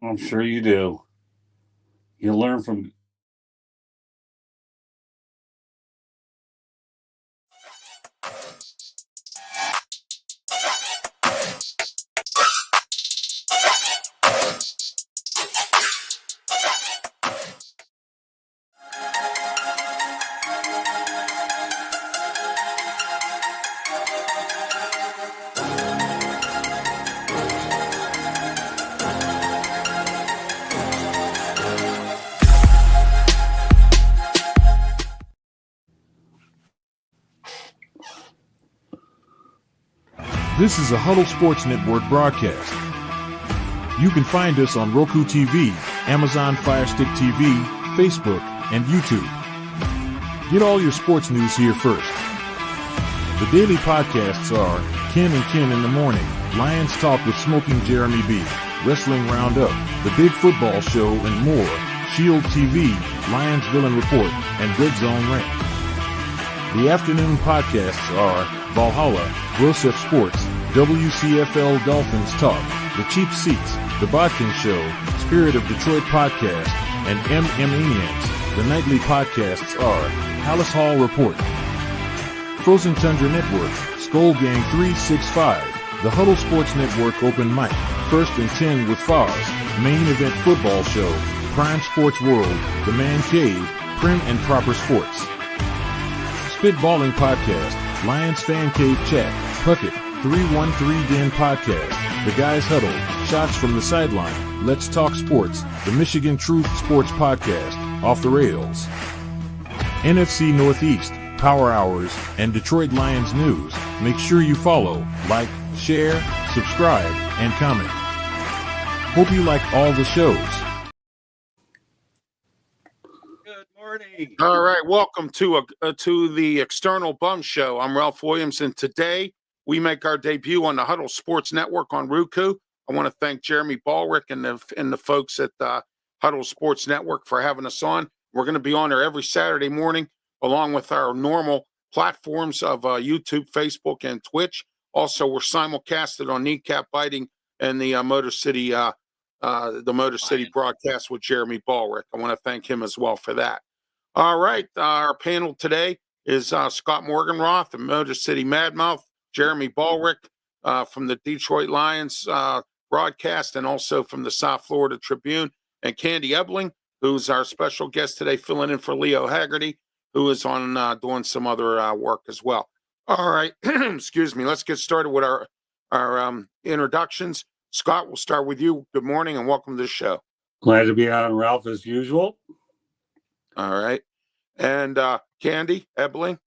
I'm sure you do. You learn from. This is a Huddle Sports Network broadcast. You can find us on Roku TV, Amazon Fire Stick TV, Facebook, and YouTube. Get all your sports news here first. The daily podcasts are Ken and Ken in the Morning, Lions Talk with Smoking Jeremy B, Wrestling Roundup, The Big Football Show, and more, Shield TV, Lions Villain Report, and Red Zone Rant. The afternoon podcasts are Valhalla, Grosef Sports, WCFL Dolphins Talk, The Cheap Seats, The Bodkin Show, Spirit of Detroit Podcast, and Maniacs. The nightly podcasts are Palace Hall Report, Frozen Tundra Network, Skull Gang 365, The Huddle Sports Network Open Mic, First and 10 with Foz, Main Event Football Show, Prime Sports World, The Man Cave, Prim and Proper Sports. Spitballing Podcast, Lions Fan Cave Chat, Puckett, 313 Den Podcast, The Guys Huddle, Shots from the Sideline, Let's Talk Sports, The Michigan Truth Sports Podcast, Off the Rails, NFC Northeast, Power Hours, and Detroit Lions News. Make sure you follow, like, share, subscribe, and comment. Hope you like all the shows. All right, welcome to the External Bum Show. I'm Ralph Williams, and today we make our debut on the Huddle Sports Network on Roku. I want to thank Jeremy BALLREICH and the folks at the Huddle Sports Network for having us on. We're going to be on there every Saturday morning, along with our normal platforms of YouTube, Facebook, and Twitch. Also, we're simulcasted on Kneecap Biting and the Motor City broadcast with Jeremy BALLREICH. I want to thank him as well for that. All right, our panel today is Scott Morganroth, the Motor City Madmouth, Jeremy BALLREICH from the Detroit Lions broadcast, and also from the South Florida Tribune, and Candy Ebling, who's our special guest today, filling in for Leo Haggerty, who is on doing some other work as well. All right, excuse me. Let's get started with our introductions. Scott, we'll start with you. Good morning and welcome to the show. Glad to be on, Ralph, as usual. All right. And Candy Ebling.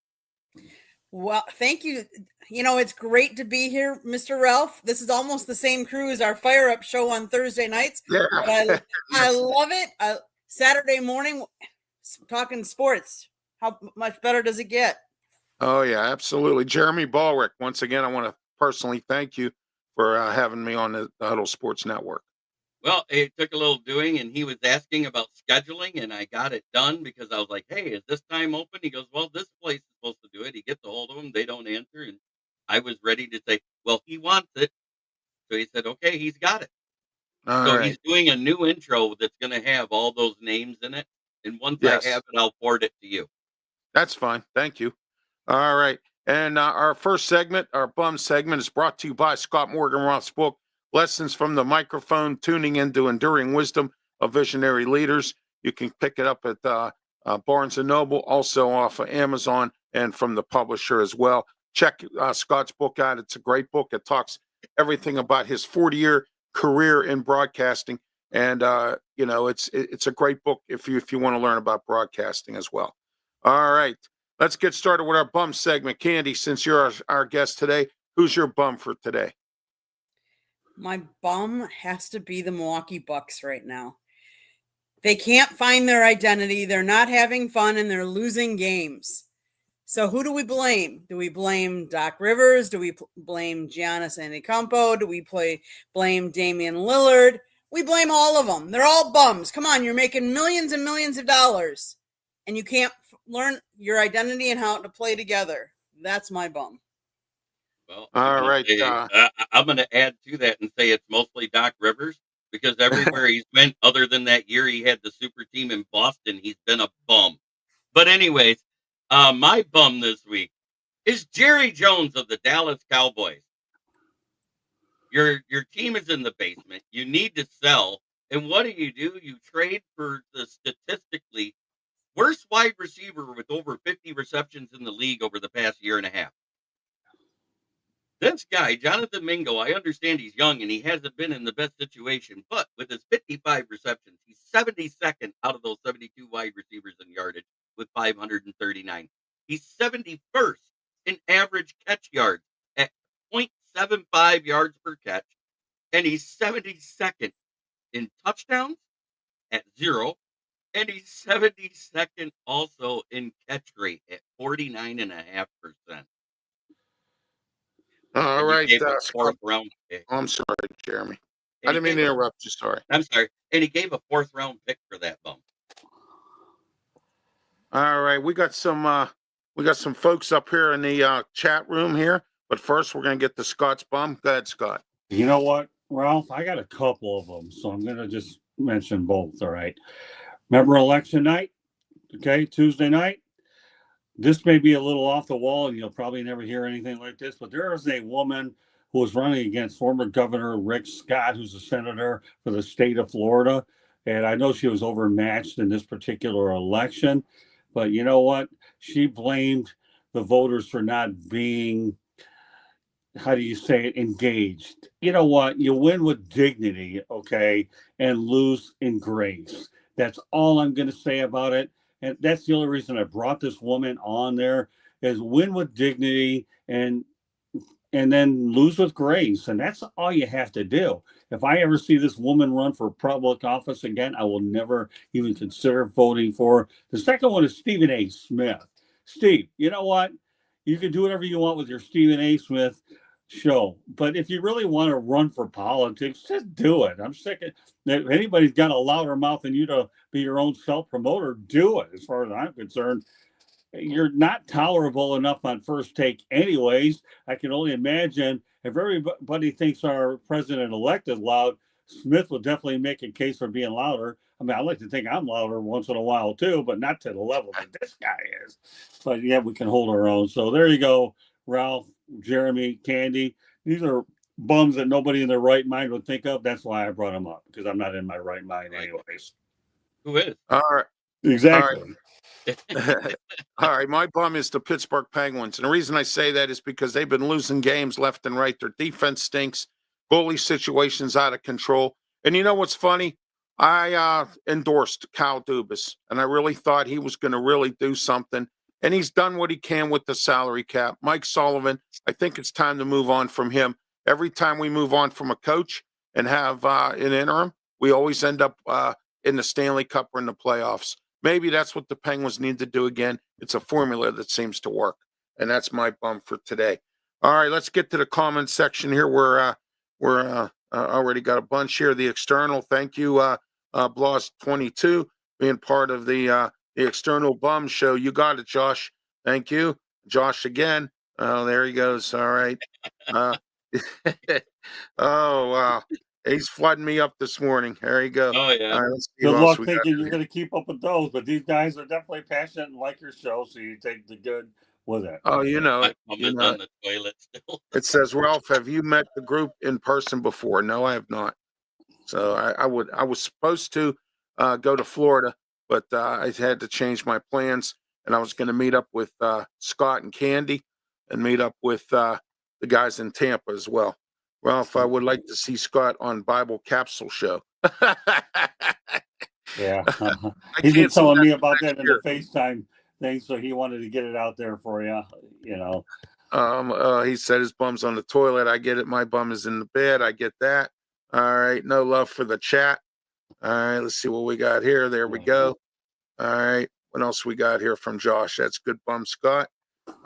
Well, thank you. You know, it's great to be here, Mr. Ralph. This is almost the same crew as our Fire Up show on Thursday nights. Yeah. But I love it. Saturday morning, talking sports. How much better does it get? Oh, yeah, absolutely. Jeremy BALLREICH, once again, I want to personally thank you for having me on the Huddle Sports Network. Well, it took a little doing, and he was asking about scheduling, and I got it done because I was like, hey, is this time open? He goes, well, this place is supposed to do it. He gets a hold of them. They don't answer. And I was ready to say, well, he wants it. So he said, okay, he's got it. All so right. He's doing a new intro that's going to have all those names in it. And once Yes. I have it, I'll forward it to you. That's fine. Thank you. All right. And our first segment, our bum segment, is brought to you by Scott Morganroth's book, Lessons from the Microphone, Tuning into Enduring Wisdom of Visionary Leaders. You can pick it up at Barnes & Noble, also off of Amazon, and from the publisher as well. Check Scott's book out. It's a great book. It talks everything about his 40-year career in broadcasting. And, it's a great book if you want to learn about broadcasting as well. All right. Let's get started with our bum segment. Candy, since you're our guest today, who's your bum for today? My bum has to be the Milwaukee Bucks right now. They can't find their identity. They're not having fun, and they're losing games. So who do we blame? Do we blame Doc Rivers? Do we blame Giannis Antetokounmpo? Do we blame Damian Lillard? We blame all of them. They're all bums. Come on, you're making millions and millions of dollars, and you can't learn your identity and how to play together. That's my bum. Well, all right. I'm going to add to that and say it's mostly Doc Rivers. because everywhere he's went, other than that year he had the super team in Boston, he's been a bum. But anyways, my bum this week is Jerry Jones of the Dallas Cowboys. Your team is in the basement. You need to sell. And what do? You trade for the statistically worst wide receiver with over 50 receptions in the league over the past year and a half. This guy, Jonathan Mingo, I understand he's young and he hasn't been in the best situation, but with his 55 receptions, he's 72nd out of those 72 wide receivers in yardage with 539. He's 71st in average catch yards at 0.75 yards per catch, and he's 72nd in touchdowns at 0, and he's 72nd also in catch rate at 49.5%. All And he right, gave a Scott. 4th round pick. I'm sorry, Jeremy. And I he didn't mean to gave a- interrupt you. Sorry. I'm sorry. And he gave a 4th round pick for that bum. All right, we got some folks up here in the chat room here, but first we're gonna get to Scott's bum. Go ahead, Scott. You know what, Ralph? I got a couple of them, so I'm going to just mention both. All right. Remember election night? Okay, Tuesday night. This may be a little off the wall, and you'll probably never hear anything like this, but there is a woman who was running against former Governor Rick Scott, who's a senator for the state of Florida. And I know she was overmatched in this particular election, but you know what? She blamed the voters for not being, how do you say it, engaged. You know what? You win with dignity, okay, and lose in grace. That's all I'm going to say about it. And that's the only reason I brought this woman on there, is win with dignity and then lose with grace. And that's all you have to do. If I ever see this woman run for public office again, I will never even consider voting for her. The second one is Stephen A. Smith. Steve, you know what? You can do whatever you want with your Stephen A. Smith show. But if you really want to run for politics, just do it. I'm sick of, if anybody's got a louder mouth than you to be your own self-promoter, do it. As far as I'm concerned, you're not tolerable enough on First Take anyways. I can only imagine if everybody thinks our president-elect is loud, Smith will definitely make a case for being louder. I mean, I like to think I'm louder once in a while too, but not to the level that this guy is. But yeah, we can hold our own. So there you go, Ralph, Jeremy, Candy. These are bums that nobody in their right mind would think of. That's why I brought them up, because I'm not in my right mind anyways. Who is? All right. Exactly. All right, my bum is the Pittsburgh Penguins. And the reason I say that is because they've been losing games left and right. Their defense stinks. Goalie situation's out of control. And you know what's funny? I endorsed Kyle Dubas, and I really thought he was going to really do something. And he's done what he can with the salary cap. Mike Sullivan, I think it's time to move on from him. Every time we move on from a coach and have an interim, we always end up in the Stanley Cup or in the playoffs. Maybe that's what the Penguins need to do again. It's a formula that seems to work. And that's my bum for today. All right, let's get to the comments section here. We're already got a bunch here. The external, thank you, Bloss22, being part of the external bum show. You got it, Josh. Thank you. Josh again. Oh, there he goes. All right. Oh, wow. He's flooding me up this morning. There you go. Oh, yeah. All right, let's see Good who else luck we got thinking here. you're going to keep up with those, but these guys are definitely passionate and like your show, so you take the good with it. Oh, you know My it. bum You is know on it. the toilet still. It says, Ralph, have you met the group in person before? No, I have not. So I was supposed to go to Florida, but I had to change my plans, and I was going to meet up with Scott and Candy and meet up with the guys in Tampa as well. Ralph, I would like to see Scott on Bible Capsule Show. Yeah. I He's been canceled telling me that about for that next in year. the FaceTime thing, so he wanted to get it out there for you, you know. He said his bum's on the toilet. I get it. My bum is in the bed. I get that. All right. No love for the chat. All right. Let's see what we got here. There we go. All right. What else we got here from Josh? That's good bum, Scott.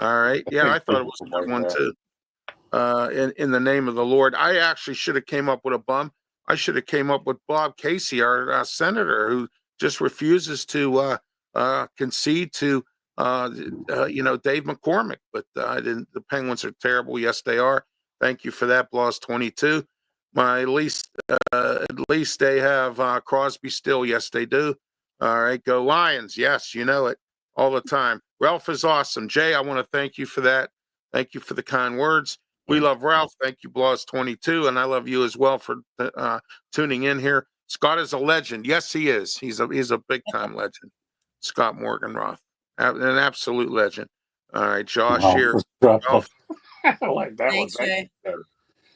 All right. Yeah, I thought it was a good one too. In the name of the Lord. I actually should have came up with a bum. I should have came up with Bob Casey, our senator, who just refuses to concede to Dave McCormick. But I didn't. The Penguins are terrible. Yes, they are. Thank you for that, Bloss22. at least they have Crosby still. Yes, they do. All right, go Lions. Yes, you know it all the time. Ralph is awesome. Jay, I want to thank you for that. Thank you for the kind words. We love Ralph. Thank you, Bloss22, and I love you as well for tuning in here. Scott is a legend. Yes, he is. He's a big time legend. Scott Morganroth, an absolute legend. All right, Josh here. Ralph. I like that one. Thanks, Jay.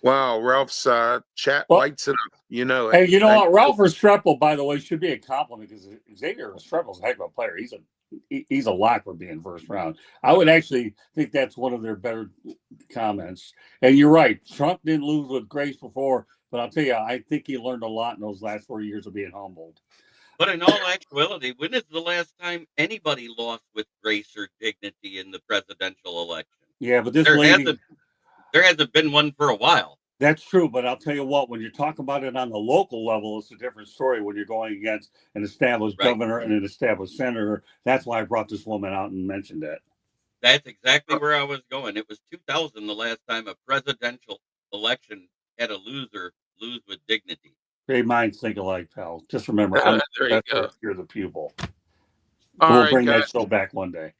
Wow, Ralph's chat Well, lights it up. You know it. Hey, you know what? Ralph Restrepo, by the way, should be a compliment because Xavier Restrepo's a heck of a player. He's a lock for being first round. I would actually think that's one of their better comments. And you're right. Trump didn't lose with grace before, but I'll tell you, I think he learned a lot in those last 4 years of being humbled. But in all actuality, when is the last time anybody lost with grace or dignity in the presidential election? Yeah, but this There lady, hasn't been one for a while. that's true. But I'll tell you what, when you're talking about it on the local level, it's a different story when you're going against an established Right. governor and an established senator. That's why I brought this woman out and mentioned it. That's exactly where I was going. It was 2000 the last time a presidential election had a loser lose with dignity. Great minds think alike, pal. Just remember, There you go. you're the pupil. All We'll right, bring guys. that show back one day.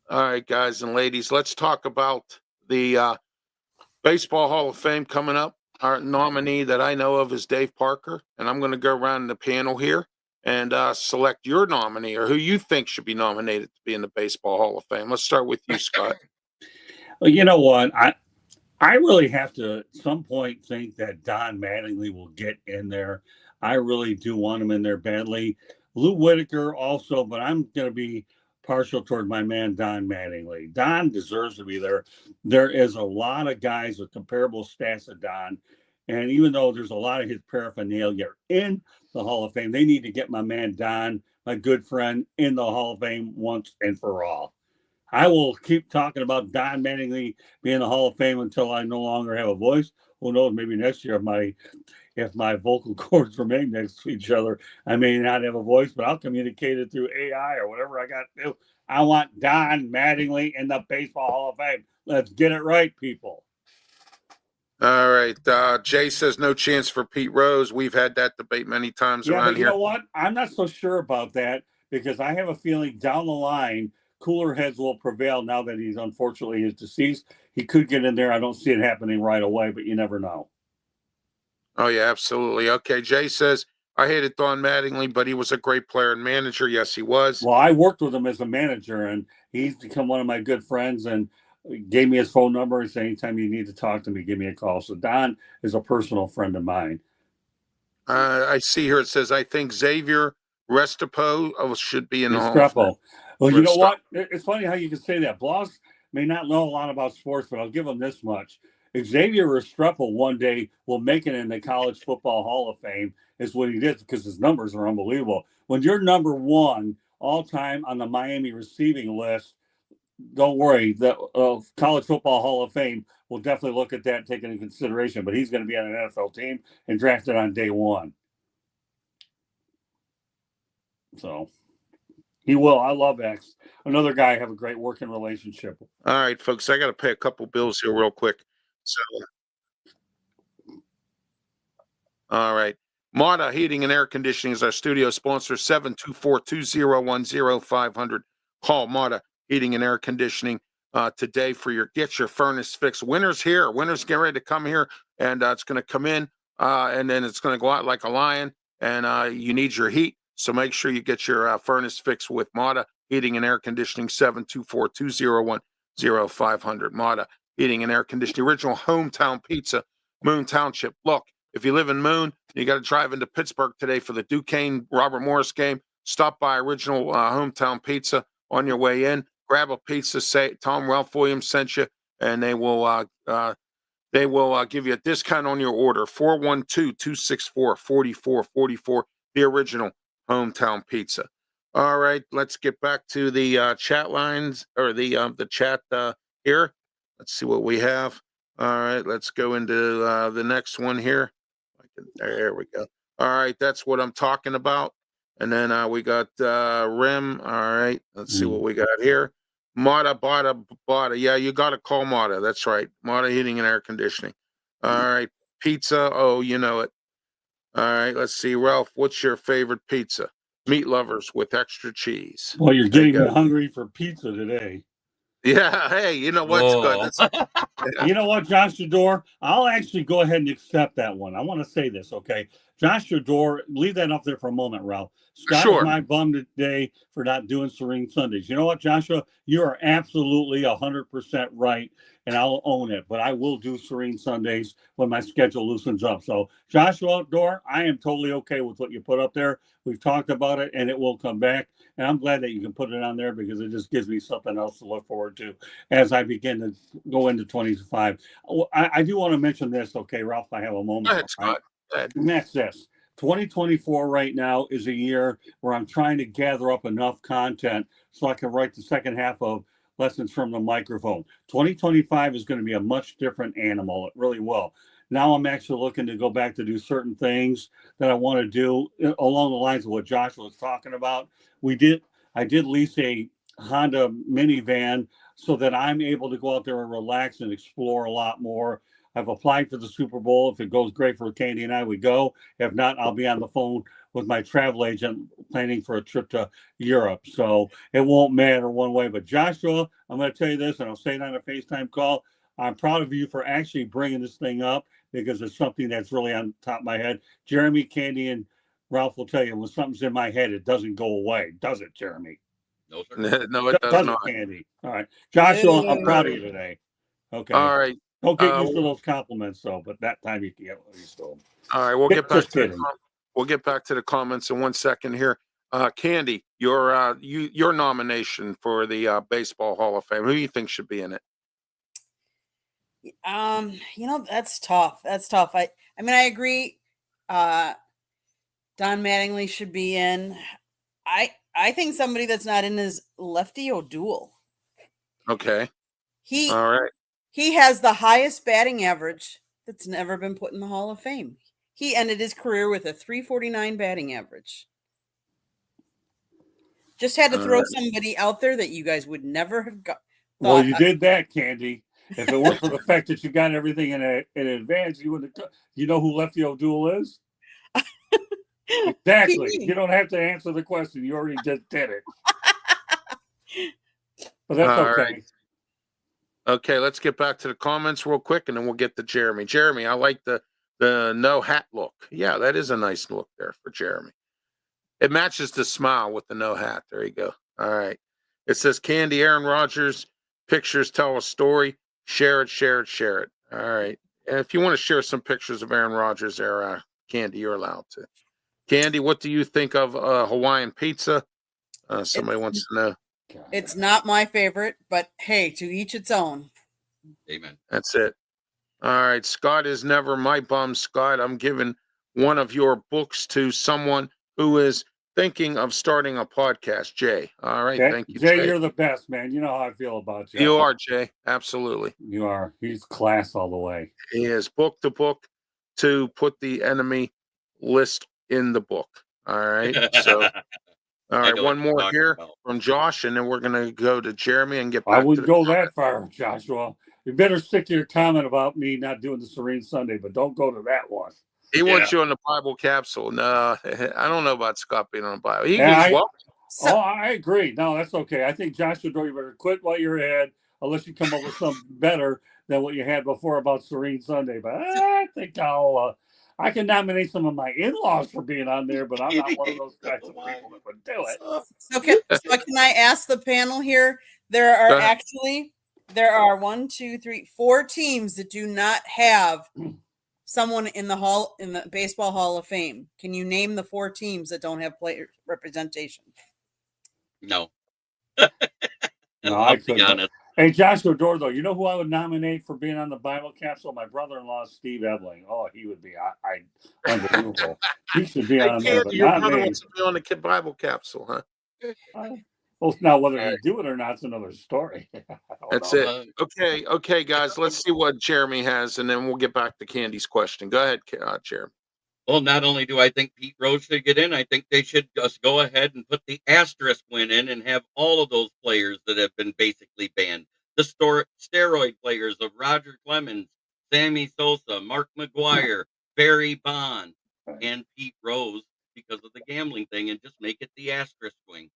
All right, guys and ladies, let's talk about the Baseball Hall of Fame coming up. Our nominee that I know of is Dave Parker, and I'm going to go around the panel here and select your nominee or who you think should be nominated to be in the Baseball Hall of Fame. Let's start with you, Scott. Well, you know what? I really have to at some point think that Don Mattingly will get in there. I really do want him in there badly. Lou Whitaker also, but I'm going to be partial toward my man Don Mattingly. Don deserves to be there. There is a lot of guys with comparable stats to Don, and even though there's a lot of his paraphernalia in the Hall of Fame, they need to get my man Don, my good friend, in the Hall of Fame once and for all. I will keep talking about Don Mattingly being in the Hall of Fame until I no longer have a voice. Who knows? Maybe next year, if my vocal cords remain next to each other, I may not have a voice, but I'll communicate it through AI or whatever I got to do. I want Don Mattingly in the Baseball Hall of Fame. Let's get it right, people. All right. Jay says no chance for Pete Rose. We've had that debate many times Yeah, around but you here. know what? I'm not so sure about that because I have a feeling down the line, cooler heads will prevail now that he's unfortunately is deceased. He could get in there. I don't see it happening right away, but you never know. Oh, yeah, absolutely. Okay, Jay says, I hated Don Mattingly, but he was a great player and manager. Yes, he was. Well, I worked with him as a manager, and he's become one of my good friends and gave me his phone number and said, anytime you need to talk to me, give me a call. So Don is a personal friend of mine. I see here it says, I think Xavier Restrepo should be in the Hall of Fame. Restrepo. Well, you know what? It's funny how you can say that. Bloss may not know a lot about sports, but I'll give him this much. Xavier Restrepo one day will make it in the College Football Hall of Fame is what he did because his numbers are unbelievable. When you're number one all time on the Miami receiving list, don't worry. The College Football Hall of Fame will definitely look at that and take it into consideration, but he's going to be on an NFL team and drafted on day one. So he will. I love X. Another guy I have a great working relationship. All right, folks, I got to pay a couple bills here real quick. So, all right. Mata Heating and Air Conditioning is our studio sponsor, 724-2010-500. Call Mata Heating and Air Conditioning today for get your furnace fixed. Winter's here. Winter's getting ready to come here, and it's going to come in, and then it's going to go out like a lion, and you need your heat. So make sure you get your furnace fixed with Mata Heating and Air Conditioning, 724-2010-500. Mata Heating and Air Conditioning, original hometown pizza, Moon Township. Look, if you live in Moon, you got to drive into Pittsburgh today for the Duquesne Robert Morris game. Stop by original hometown pizza on your way in. Grab a pizza. Say Tom Ralph Williams sent you, and they will give you a discount on your order. 412-264-4444. The original hometown pizza. All right, let's get back to the chat lines or the chat here. Let's see what we have. All right, let's go into the next one here. There we go. All right, that's what I'm talking about. And then we got Rim. All right, let's see what we got here. Mata, Bada. Yeah, you got to call Mata. That's right. Mata Heating and Air Conditioning. All right. pizza. Oh, you know it. All right, let's see. Ralph, what's your favorite pizza? Meat lovers with extra cheese. Well, you're There you getting me go. hungry for pizza today. Yeah, hey, you know what's good? Whoa. You know what, Josh Shador? I'll actually go ahead and accept that one. I want to say this, okay? Josh Shador, leave that up there for a moment, Ralph. Scott is Sure. my bum today for not doing Serene Sundays. You know what, Joshua? You are absolutely 100% right, and I'll own it. But I will do Serene Sundays when my schedule loosens up. So, Joshua Dor, I am totally okay with what you put up there. We've talked about it, and it will come back. And I'm glad that you can put it on there because it just gives me something else to look forward to as I begin to go into 25. I do want to mention this, okay, Ralph. I have a Go moment. ahead, Right? Scott. Go ahead. And that's this. 2024 right now is a year where I'm trying to gather up enough content so I can write the second half of Lessons from the Microphone. 2025 is going to be a much different animal. It really will. Now I'm actually looking to go back to do certain things that I want to do along the lines of what Joshua was talking about. I did lease a Honda minivan so that I'm able to go out there and relax and explore a lot more. I've applied for the Super Bowl. If it goes great for Candy and I, we go. If not, I'll be on the phone with my travel agent planning for a trip to Europe. So it won't matter one way. But Joshua, I'm going to tell you this, and I'll say it on a FaceTime call. I'm proud of you for actually bringing this thing up because it's something that's really on top of my head. Jeremy, Candy, and Ralph will tell you when something's in my head, it doesn't go away. Does it, Jeremy? No, sir. No, it does Does not. it, Candy? All right. Joshua, I'm proud of Ew. you today. Okay. All right. Don't get used to those compliments, though. But that time you can get used to them. All right, we'll get back Just to kidding. we'll get back to the comments in 1 second here. Candy, your nomination for the Baseball Hall of Fame. Who do you think should be in it? That's tough. That's tough. I mean, I agree. Don Mattingly should be in. I think somebody that's not in is Lefty O'Doul. Okay. He All right. he has the highest batting average that's never been put in the Hall of Fame. He ended his career with a 349 batting average. Just had to All throw right. somebody out there that you guys would never have got. Well, you did that, Candy. If it weren't for the fact that you got everything in advance, you wouldn't. You know who Lefty O'Doul is? Exactly. You don't have to answer the question. You already just did it. But that's All okay. right. Okay, let's get back to the comments real quick, and then we'll get to Jeremy. Jeremy, I like the no hat look. Yeah, that is a nice look there for Jeremy. It matches the smile with the no hat. There you go. All right. It says Candy, Aaron Rodgers, pictures tell a story. Share it, share it, share it. All right. And if you want to share some pictures of Aaron Rodgers there, Candy, you're allowed to. Candy, what do you think of Hawaiian pizza? Somebody wants to know. It's not my favorite, but hey, to each its own. Amen. That's it. All right. Scott is never my bum. Scott, I'm giving one of your books to someone who is thinking of starting a podcast. Jay. All right. Thank you, Jay. Jay. You're the best, man. You know how I feel about you. You are, Jay. Absolutely. You are. He's class all the way. He is book to book to put the enemy list in the book. All right. So, all right. One more here from Josh, and then we're going to go to Jeremy and get back I to wouldn't the go that far, Joshua. You better stick to your comment about me not doing the Serene Sunday, but don't go to that one. He wants you on the Bible capsule. No, I don't know about Scott being on the Bible. He's welcome. I agree. No, that's okay. I think Joshua, you better quit while you're ahead, unless you come up with something better than what you had before about Serene Sunday. But I think I can nominate some of my in-laws for being on there, but I'm not one of those types of people that would do it. So can I ask the panel here? There are 4 teams that do not have someone in the Baseball Hall of Fame. Can you name the 4 teams that don't have player representation? No. No, I couldn't. Hey, Joshua Dorr, though, you know who I would nominate for being on the Bible capsule? My brother-in-law, Steve Ebling. Oh, he would be unbelievable. He should be on there, but your not brother me. wants to be on the Bible capsule, huh? Well, now whether he do it or not is another story. That's it. Okay, guys. Let's see what Jeremy has, and then we'll get back to Candy's question. Go ahead, Jeremy. Well, not only do I think Pete Rose should get in, I think they should just go ahead and put the asterisk win in and have all of those players that have been basically banned. The steroid players of Roger Clemens, Sammy Sosa, Mark McGuire, Barry Bonds, and Pete Rose because of the gambling thing, and just make it the asterisk wing.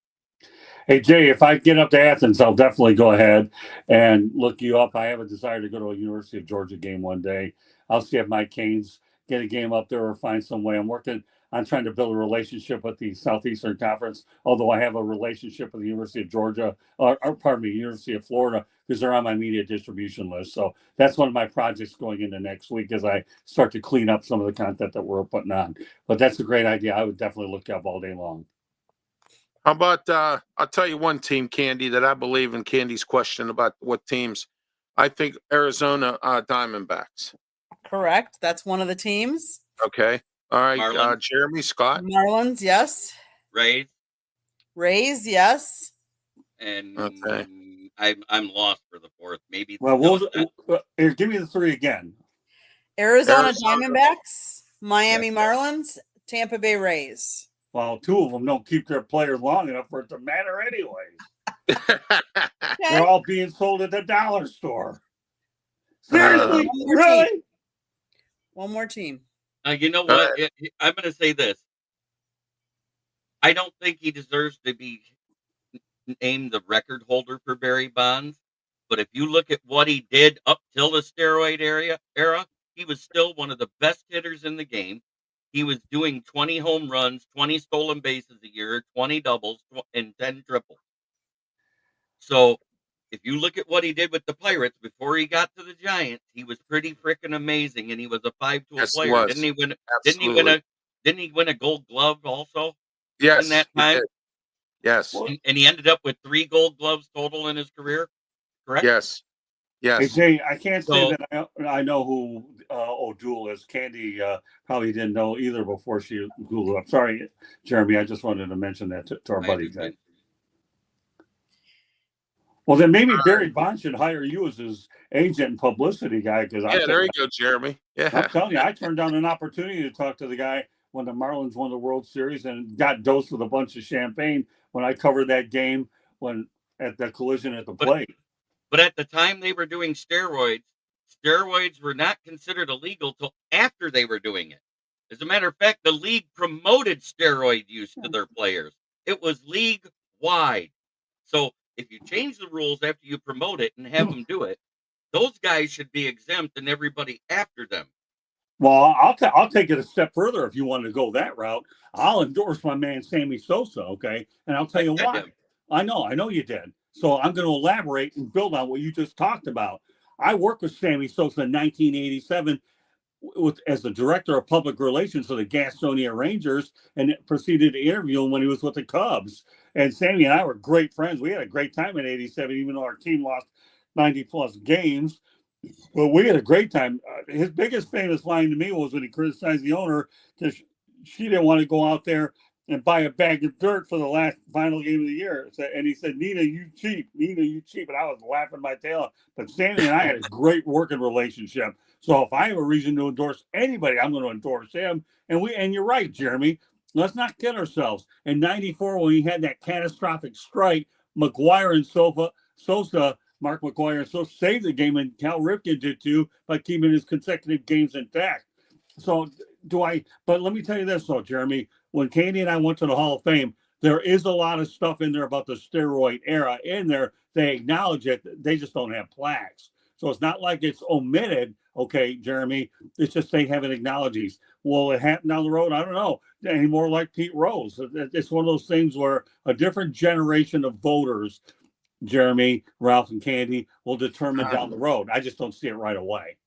Hey, Jay, if I get up to Athens, I'll definitely go ahead and look you up. I have a desire to go to a University of Georgia game one day. I'll see if my Canes get a game up there or find some way. I'm working on trying to build a relationship with the Southeastern Conference, although I have a relationship with the University of Georgia, or pardon me, University of Florida, because they're on my media distribution list. So that's one of my projects going into next week as I start to clean up some of the content that we're putting on. But that's a great idea. I would definitely look you up all day long. How about I'll tell you one team, Candy, that I believe in Candy's question about what teams. I think Arizona Diamondbacks. Correct. That's one of the teams. Okay. All right. Marlins. Jeremy Scott. Marlins, yes. Rays, Rays, yes. and Okay. I'm lost for the fourth. Maybe. Well, no, it's not. give me the three again. Arizona Arizona. Diamondbacks, Miami Yes. Marlins, Tampa Bay Rays. Well, two of them don't keep their players long enough for it to matter anyways. They're all being sold at the dollar store. Seriously? One more Really? team. One more team. You know what? I'm going to say this. I don't think he deserves to be named the record holder for Barry Bonds, but if you look at what he did up till the steroid era, he was still one of the best hitters in the game. He was doing 20 home runs, 20 stolen bases a year, 20 doubles, and 10 triples. So if you look at what he did with the Pirates before he got to the Giants, he was pretty freaking amazing, and he was a 5-tool Yes, he player. was. Didn't he win? Absolutely. Didn't he win a Gold Glove also Yes. in that he time? did. Yes. And he ended up with 3 Gold Gloves total in his career. Correct. Yes. Hey, Yes. Jay, I can't say So- that I know who O'Doul is. Candy probably didn't know either before she Googled up. Sorry, Jeremy. I just wanted to mention that to our I buddy Jay. understand. Well, then maybe Barry Bonds should hire you as his agent and publicity guy. Because Yeah, there you go, Jeremy. I'm Yeah. telling you, I turned down an opportunity to talk to the guy when the Marlins won the World Series and got dosed with a bunch of champagne when I covered that game when at the collision at the plate. But at the time they were doing steroids were not considered illegal till after they were doing it. As a matter of fact, the league promoted steroid use to their players. It was league wide. So if you change the rules after you promote it and have them do it, those guys should be exempt and everybody after them. Well, I'll take it a step further if you want to go that route. I'll endorse my man Sammy Sosa, okay? And I'll tell you I why. did. I know you did. So I'm going to elaborate and build on what you just talked about. I worked with Sammy Sosa in 1987 as the director of public relations for the Gastonia Rangers, and proceeded to interview him when he was with the Cubs. And Sammy and I were great friends. We had a great time in '87, even though our team lost 90 plus games. Well, we had a great time. His biggest famous line to me was when he criticized the owner because she didn't want to go out there and buy a bag of dirt for the last final game of the year. And he said, Nina, you cheap. Nina, you cheap. And I was laughing my tail off. But Sandy and I had a great working relationship. So if I have a reason to endorse anybody, I'm going to endorse him. And you're right, Jeremy. Let's not kid ourselves. In '94, when he had that catastrophic strike, McGuire and Sosa, Mark McGuire and Sosa saved the game, and Cal Ripken did too by keeping his consecutive games intact. So but let me tell you this though, Jeremy, when Candy and I went to the Hall of Fame, there is a lot of stuff in there about the steroid era in there. They acknowledge it. They just don't have plaques. So it's not like it's omitted. Okay, Jeremy, it's just they haven't acknowledged these. Will it happen down the road? I don't know. Any more like Pete Rose. It's one of those things where a different generation of voters, Jeremy, Ralph, and Candy, will determine down the road. I just don't see it right away.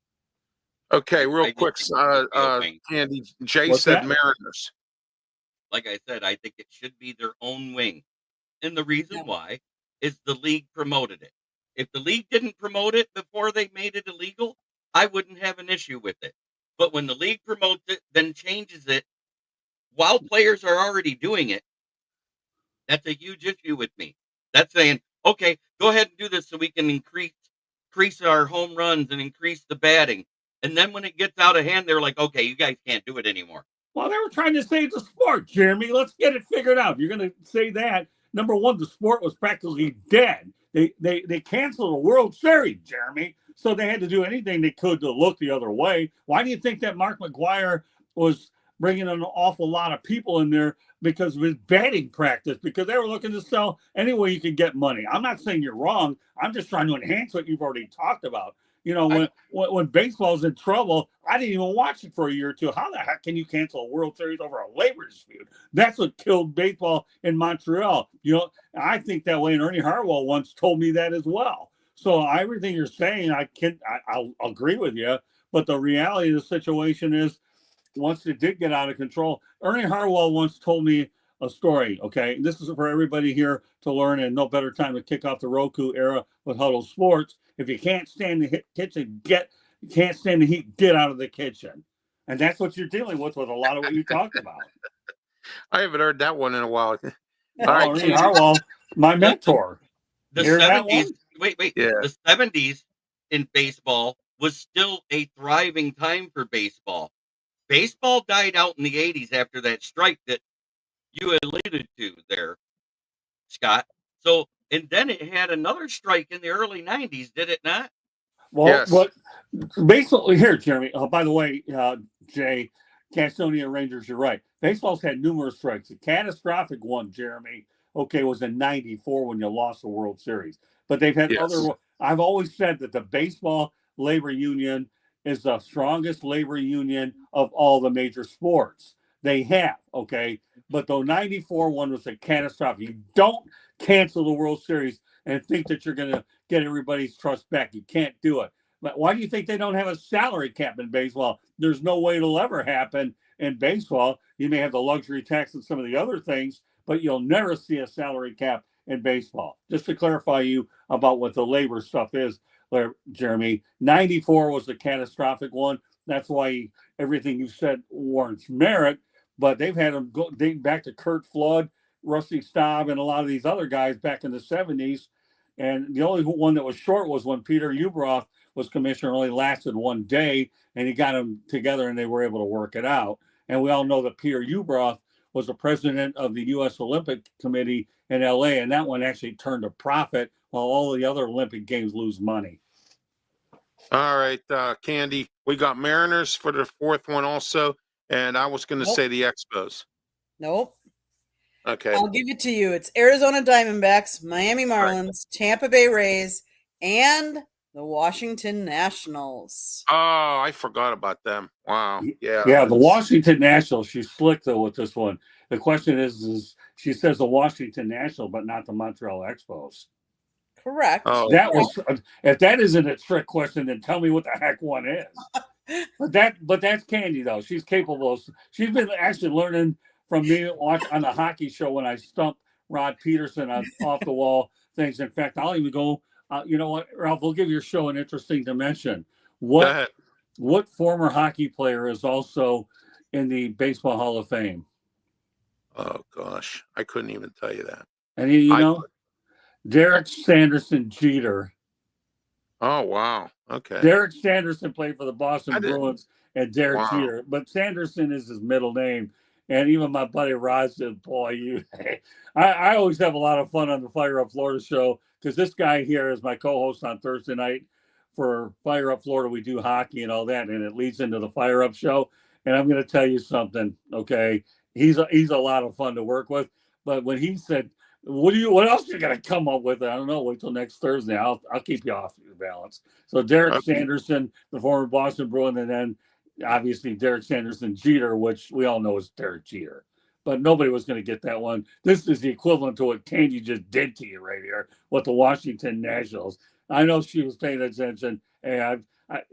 Okay, real I quick, just think it should be a wing. Candy. Jay What's said that? Mariners. Like I said, I think it should be their own wing. And the reason Yeah. why is the league promoted it. If the league didn't promote it before they made it illegal, I wouldn't have an issue with it. But when the league promotes it, then changes it while players are already doing it, that's a huge issue with me. That's saying, okay, go ahead and do this so we can increase our home runs and increase the batting. And then when it gets out of hand, they're like, okay, you guys can't do it anymore. Well, they were trying to save the sport, Jeremy. Let's get it figured out. If you're going to say that, number one, the sport was practically dead. They canceled the World Series, Jeremy. So they had to do anything they could to look the other way. Why do you think that Mark McGuire was bringing an awful lot of people in there because of his batting practice? Because they were looking to sell any way you could get money. I'm not saying you're wrong. I'm just trying to enhance what you've already talked about. You know, when baseball's in trouble, I didn't even watch it for a year or two. How the heck can you cancel a World Series over a labor dispute? That's what killed baseball in Montreal. You know, I think that way, and Ernie Harwell once told me that as well. So everything you're saying, I'll agree with you. But the reality of the situation is, once it did get out of control, Ernie Harwell once told me a story. Okay, this is for everybody here to learn, and no better time to kick off the Roku era with Huddle Sports. If you can't stand the kitchen, you can't stand the heat, get out of the kitchen. And that's what you're dealing with a lot of what you talked about. I haven't heard that one in a while. All right, Ernie Harwell, my mentor. The Hear that 70s. one? Wait. Yeah. The 70s in baseball was still a thriving time for baseball. Baseball died out in the 80s after that strike that you alluded to there, Scott. So, and then it had another strike in the early 90s, did it not? Well, Yes. what basically here, Jeremy. By the way, Jay, Gastonia Rangers, you're right. Baseball's had numerous strikes. The catastrophic one, Jeremy, okay, was in '94 when you lost the World Series. But they've had Yes. other. I've always said that the baseball labor union is the strongest labor union of all the major sports. They have, okay, but the '94 one was a catastrophe. You don't cancel the World Series and think that you're going to get everybody's trust back. You can't do it. But why do you think they don't have a salary cap in baseball? There's no way it'll ever happen in baseball. You may have the luxury tax and some of the other things, but you'll never see a salary cap in baseball. Just to clarify you about what the labor stuff is, Jeremy, '94 was the catastrophic one. That's why everything you said warrants merit, but they've had them go dating back to Kurt Flood, Rusty Staub, and a lot of these other guys back in the '70s. And the only one that was short was when Peter Ubroff was commissioner, only lasted one day, and he got them together and they were able to work it out. And we all know that Peter Ubroff was the president of the U.S. Olympic Committee in LA, and that one actually turned a profit while all the other Olympic games lose money. All right, Candy, we got Mariners for the fourth one also, and I was going to say the Expos. Nope. Okay. I'll give it to you. It's Arizona Diamondbacks, Miami Marlins, Tampa Bay Rays, and the Washington Nationals. Oh, I forgot about them. Wow. Yeah. Yeah, the Washington Nationals. She's slick though with this one. The question is she says the Washington National, but not the Montreal Expos. Correct. Oh, That was if that isn't a trick question, then tell me what the heck one is. But that's Candy though. She's capable. She's been actually learning from me on the hockey show when I stumped Rod Peterson on off the wall things. In fact, I'll even go. You know what, Ralph? We'll give your show an interesting dimension. What former hockey player is also in the Baseball Hall of Fame? Oh gosh, I couldn't even tell you that. And you know, Derek Sanderson Jeter. Oh wow. Okay. Derek Sanderson played for the Boston Bruins and Derek Jeter, but Sanderson is his middle name. And even my buddy Rod said, boy, I always have a lot of fun on the Fire Up Florida show because this guy here is my co-host on Thursday night for Fire Up Florida. We do hockey and all that, and it leads into the Fire Up show. And I'm going to tell you something, okay? He's a lot of fun to work with. But when he said, what else you going to come up with? I don't know. Wait till next Thursday. I'll keep you off your balance. So Derek Sanderson, the former Boston Bruin, and then obviously Derek Sanderson Jeter, which we all know is Derek Jeter. But nobody was going to get that one. This is the equivalent to what Candy just did to you right here with the Washington Nationals. I know she was paying attention. And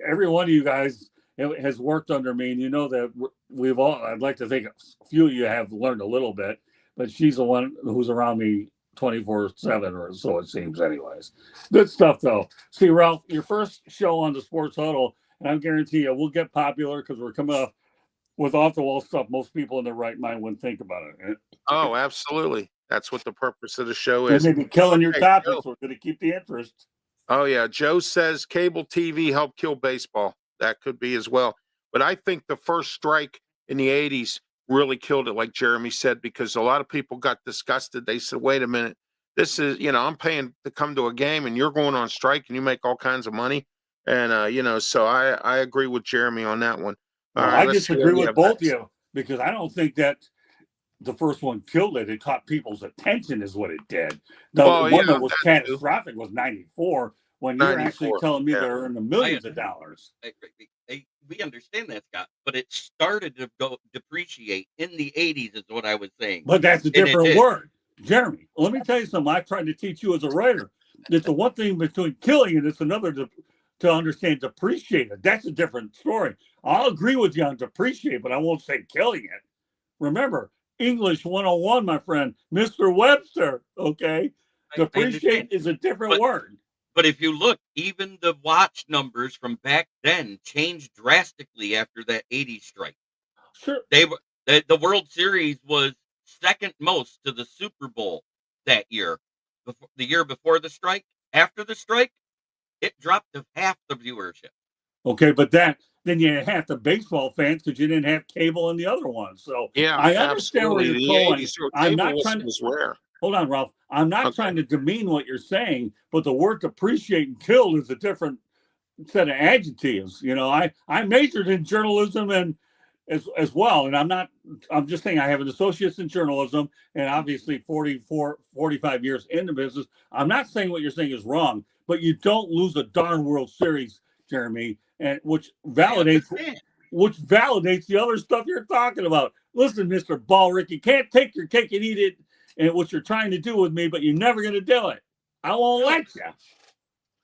every one of you guys has worked under me, and you know that I'd like to think a few of you have learned a little bit, but she's the one who's around me 24/7 or so it seems anyways. Good stuff though. See, Ralph, your first show on the Sports Huddle, and I guarantee you we'll get popular because we're coming up with off the wall stuff most people in their right mind wouldn't think about it. Oh, absolutely. That's what the purpose of the show is. They may be killing your topics. We're going to keep the interest. Oh yeah. Joe says cable TV helped kill baseball. That could be as well. But I think the first strike in the 80s really killed it, like Jeremy said, because a lot of people got disgusted. They said, wait a minute, this is, I'm paying to come to a game and you're going on strike and you make all kinds of money. And so I agree with Jeremy on that one. All Well, right, I let's see what disagree we with have both of next. you because I don't think that the first one killed it. It caught people's attention, is what it did. The Well, one yeah, that was that too. catastrophic was '94, when you're actually 94. telling me Yeah. they're in the millions of dollars. We understand that, Scott, but it started to go depreciate in the 80s, is what I was saying. But that's a And it different did. word. Jeremy, let me tell you something I tried to teach you as a writer. It's the one thing between killing and it's another to understand depreciate it. That's a different story. I'll agree with you on depreciate, but I won't say killing it. Remember, English 101, my friend, Mr. Webster, okay? I Depreciate understand. is a different But word. But if you look, even the watch numbers from back then changed drastically after that 80s strike. Sure. They were the World Series was second most to the Super Bowl that year. Before the year before the strike, after the strike, it dropped to half the viewership. Okay, but then you had half the baseball fans because you didn't have cable in the other one. So Yeah, I understand where absolutely. you're The going. 80s, so I'm cable not trying to was rare. hold on, Ralph. I'm not Okay. trying to demean what you're saying, but the word depreciate and killed is a different set of adjectives. I majored in journalism and as well, and I'm just saying I have an associate's in journalism and obviously 45 years in the business. I'm not saying what you're saying is wrong, but you don't lose a darn World Series, Jeremy, and which validates the other stuff you're talking about. Listen, Mr. Ballrich, you can't take your cake and eat it, and what you're trying to do with me, but you're never going to do it. I won't let you.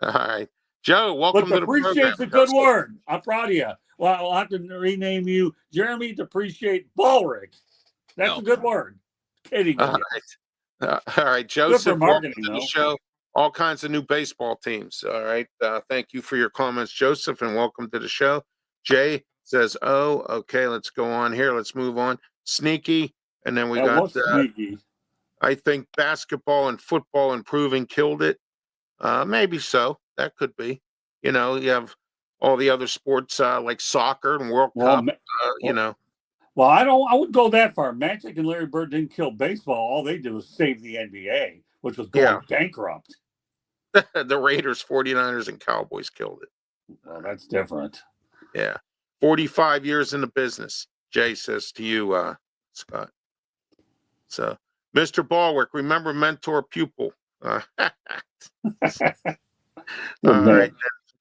All right. Joe, welcome But to the program. depreciate's a good word. I'm proud of you. Well, I'll have to rename you Jeremy Depreciate Ballrich. That's a good word. Kidding with All you. right. All right. Good for Joseph, welcome marketing, to the though. show. All kinds of new baseball teams. All right. Thank you for your comments, Joseph, and welcome to the show. Jay says, oh, okay, let's go on here. Let's move on. Sneaky. And then we That got, was sneaky. I think basketball and football improving killed it. Maybe so. That could be. You have all the other sports like soccer and World Cup, Well, I wouldn't go that far. Magic and Larry Bird didn't kill baseball. All they did was save the NBA, which was going bankrupt. The Raiders, 49ers, and Cowboys killed it. Well, that's different. Yeah. 45 years in the business, Jay says to you, Scott. So, Mr. Ballwick, remember mentor pupil. All right.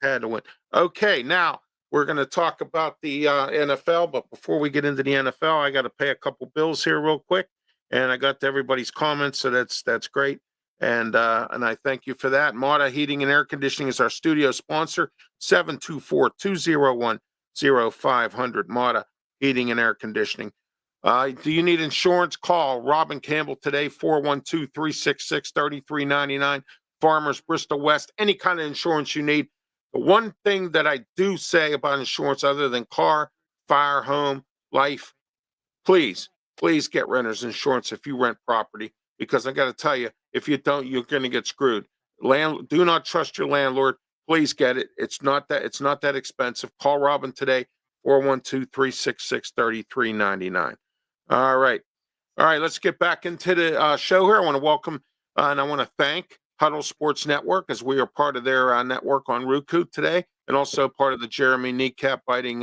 Had to win. Okay, now we're going to talk about the NFL. But before we get into the NFL, I got to pay a couple bills here real quick. And I got to everybody's comments, so that's great. And I thank you for that. Mata Heating and Air Conditioning is our studio sponsor. 724-201-0500. Mata Heating and Air Conditioning. Do you need insurance? Call Robin Campbell today, 412-366-3399. Farmers, Bristol West, any kind of insurance you need. The one thing that I do say about insurance, other than car, fire, home, life, please get renter's insurance if you rent property, because I got to tell you, if you don't, you're going to get screwed. Do not trust your landlord. Please get it. It's not that expensive. Call Robin today, 412-366-3399. All right. Let's get back into the show here. I want to welcome and I want to thank Huddle Sports Network, as we are part of their network on Roku today, and also part of the Jeremy Kneecap Biting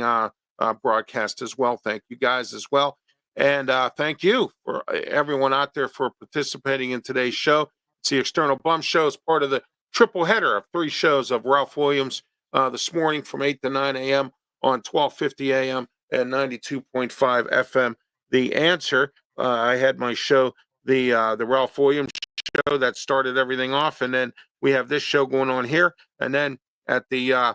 broadcast as well. Thank you guys as well. And thank you for everyone out there for participating in today's show. It's the External Bum Show as part of the triple header of 3 shows of Ralph Williams this morning from 8 to 9 a.m. on 1250 a.m. and 92.5 FM. The Answer. I had my show, the Ralph Williams show, that started everything off, and then we have this show going on here, and then at the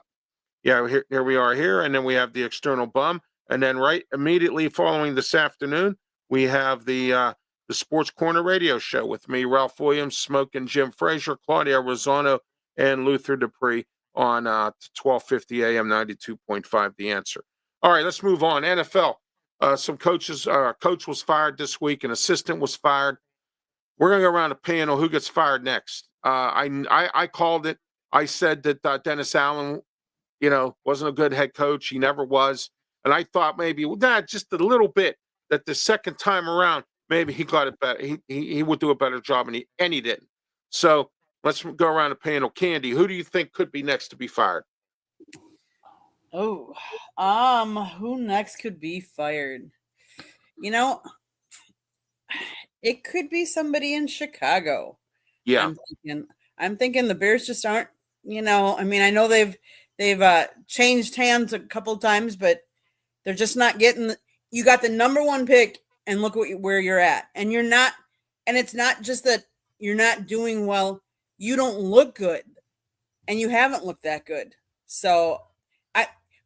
here we are here, and then we have the External Bum, and then right immediately following this afternoon we have the Sports Corner Radio Show with me, Ralph Williams, Smoke and Jim Frazier, Claudia Rosano, and Luther Dupree on 1250 AM 92.5 The Answer. All right, let's move on. NFL. Some coaches, coach was fired this week, an assistant was fired. We're going to go around the panel who gets fired next. I called it. I said that Dennis Allen, wasn't a good head coach. He never was. And I thought maybe, just a little bit, that the second time around, maybe he got it better. He would do a better job, and he didn't. So let's go around the panel. Candy, who do you think could be next to be fired? Oh, who next could be fired? You know, it could be somebody in Chicago. Yeah. I'm thinking the Bears just aren't, I mean, I know they've changed hands a couple times, but they're just not getting you got the number 1 pick and look where you're at. And you're not, and it's not just that you're not doing well, you don't look good. And you haven't looked that good. So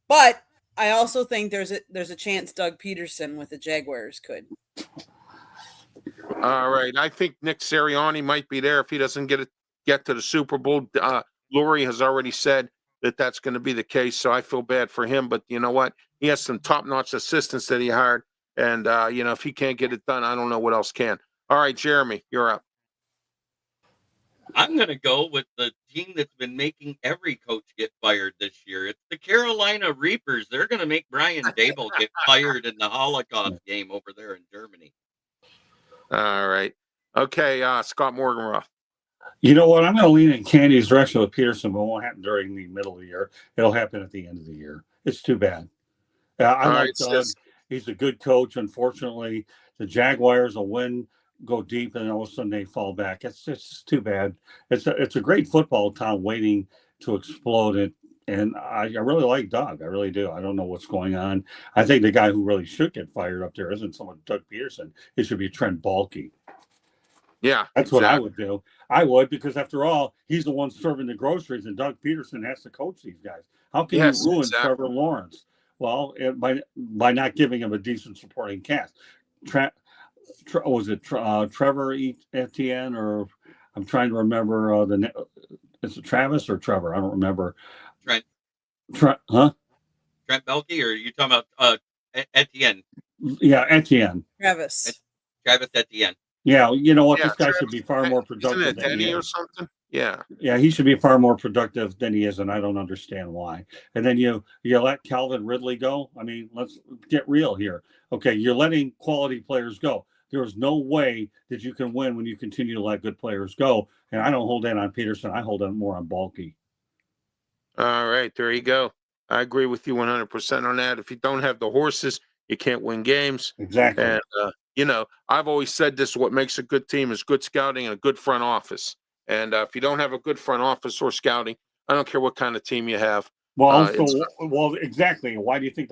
but I also think there's a chance Doug Peterson with the Jaguars could. All right. I think Nick Sirianni might be there if he doesn't get to the Super Bowl. Lurie has already said that that's going to be the case, so I feel bad for him. But you know what? He has some top-notch assistants that he hired, and if he can't get it done, I don't know what else can. All right, Jeremy, you're up. I'm going to go with the team that's been making every coach get fired this year. It's the Carolina Reapers. They're going to make Brian Dable get fired in the Holocaust game over there in Germany. All right. Okay, Scott Morganroth. You know what? I'm going to lean in Candy's direction with Peterson, but it won't happen during the middle of the year. It'll happen at the end of the year. It's too bad. I like Doug. He's a good coach. Unfortunately, the Jaguars will go deep, and all of a sudden they fall back. It's just too bad. It's a great football town waiting to explode it. And I really like Doug. I really do. I don't know what's going on. I think the guy who really should get fired up there isn't someone Doug Peterson. It should be Trent Baalke. Yeah, that's exactly what I would do. I would, because after all, he's the one serving the groceries, and Doug Peterson has to coach these guys. How can you ruin Trevor Lawrence? Well, by not giving him a decent supporting cast. Was it Trevor Etienne, or I'm trying to remember is it Travis or Trevor? I don't remember. Trent. Huh? Trent Baalke, or are you talking about Etienne? Yeah, Etienne. Travis Etienne. Yeah, you know what? This guy should be far more productive. Isn't it Denny or something? Yeah. Yeah, he should be far more productive than he is, and I don't understand why. And then you let Calvin Ridley go. I mean, let's get real here. Okay, you're letting quality players go. There is no way that you can win when you continue to let good players go. And I don't hold that on Peterson. I hold that more on Baalke. All right, there you go. I agree with you 100% on that. If you don't have the horses, you can't win games. Exactly. And, I've always said this: what makes a good team is good scouting and a good front office. And if you don't have a good front office or scouting, I don't care what kind of team you have. Well, exactly. Why do you think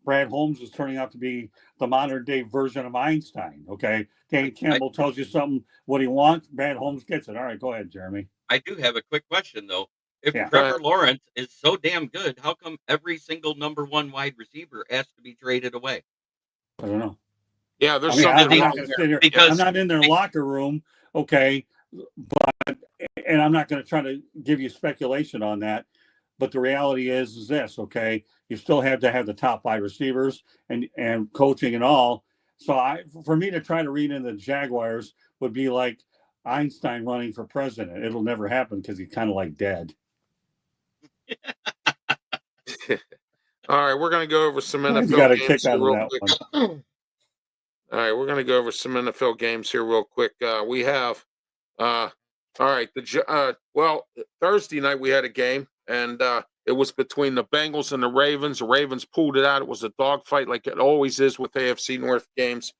Brad Holmes is turning out to be the modern day version of Einstein? Okay. Dan Campbell tells you something, what he wants, Brad Holmes gets it. All right, go ahead, Jeremy. I do have a quick question, though. If Trevor Lawrence is so damn good, how come every single number 1 wide receiver has to be traded away? I don't know. Yeah, there's something wrong there. Because I'm not in their locker room, okay, and I'm not going to try to give you speculation on that. But the reality is this, okay? You still have to have the top 5 receivers and coaching and all. So for me to try to read in the Jaguars would be like Einstein running for president. It'll never happen because he's kind of like dead. All right, we're going to go over some NFL you got a games kick out of real that quick. one. All right, we're going to go over some NFL games here real quick. We have, all right, Thursday night we had a game, and it was between the Bengals and the Ravens. The Ravens pulled it out. It was a dogfight like it always is with AFC North games.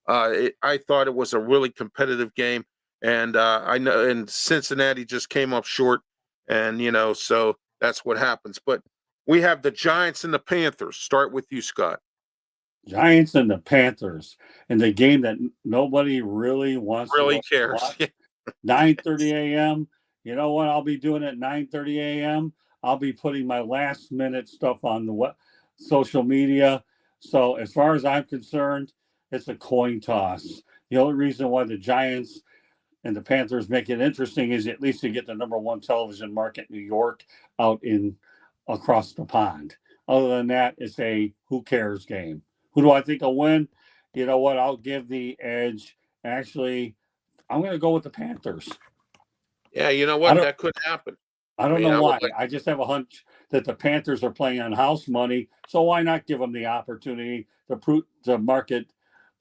I thought it was a really competitive game, and I know, and Cincinnati just came up short, and so that's what happens. But we have the Giants and the Panthers. Start with you, Scott. Giants and the Panthers in the game that nobody really wants to cares. 9:30 a.m. You know what I'll be doing at 9:30 a.m.? I'll be putting my last minute stuff on the social media. So as far as I'm concerned, it's a coin toss. The only reason why the Giants and the Panthers make it interesting is at least you get the number 1 television market, New York, out across the pond. Other than that, it's a who cares game. Who do I think will win? You know what? I'll give the edge. Actually, I'm going to go with the Panthers. Yeah, you know what? That could happen. I don't know why. I just have a hunch that the Panthers are playing on house money. So why not give them the opportunity to market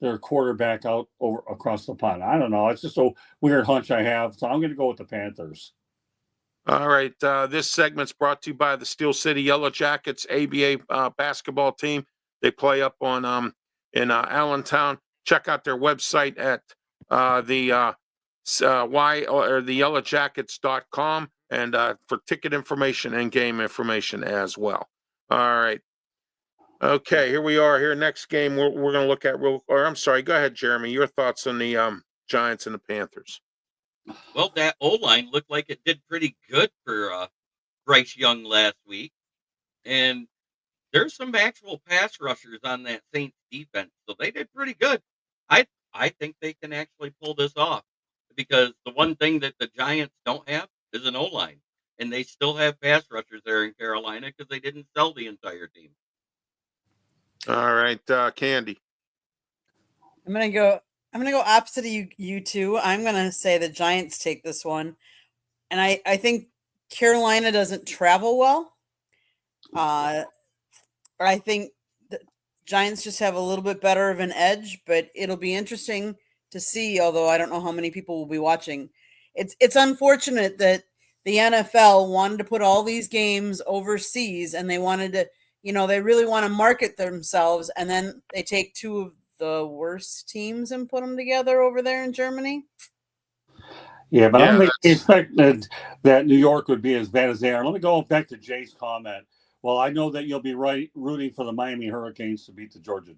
their quarterback out across the pond? I don't know. It's just a weird hunch I have. So I'm going to go with the Panthers. All right. This segment's brought to you by the Steel City Yellow Jackets ABA basketball team. They play up on in Allentown. Check out their website at the yellowjackets.com and for ticket information and game information as well. All right. Okay, here we are. Here, next game we're going to look at I'm sorry. Go ahead, Jeremy. Your thoughts on the Giants and the Panthers? Well, that O-line looked like it did pretty good for Bryce Young last week. And there's some actual pass rushers on that Saints defense, so they did pretty good. I think they can actually pull this off, because the one thing that the Giants don't have is an O-line, and they still have pass rushers there in Carolina because they didn't sell the entire team. All right, Candy. I'm gonna go opposite of you two. I'm gonna say the Giants take this one, and I think Carolina doesn't travel well. I think the Giants just have a little bit better of an edge, but it'll be interesting to see. Although I don't know how many people will be watching. It's unfortunate that the NFL wanted to put all these games overseas, and they wanted to, they really want to market themselves, and then they take two of the worst teams and put them together over there in Germany. Yeah, but I don't think they expected that New York would be as bad as they are. Let me go back to Jay's comment. Well, I know that you'll be rooting for the Miami Hurricanes to beat the Georgia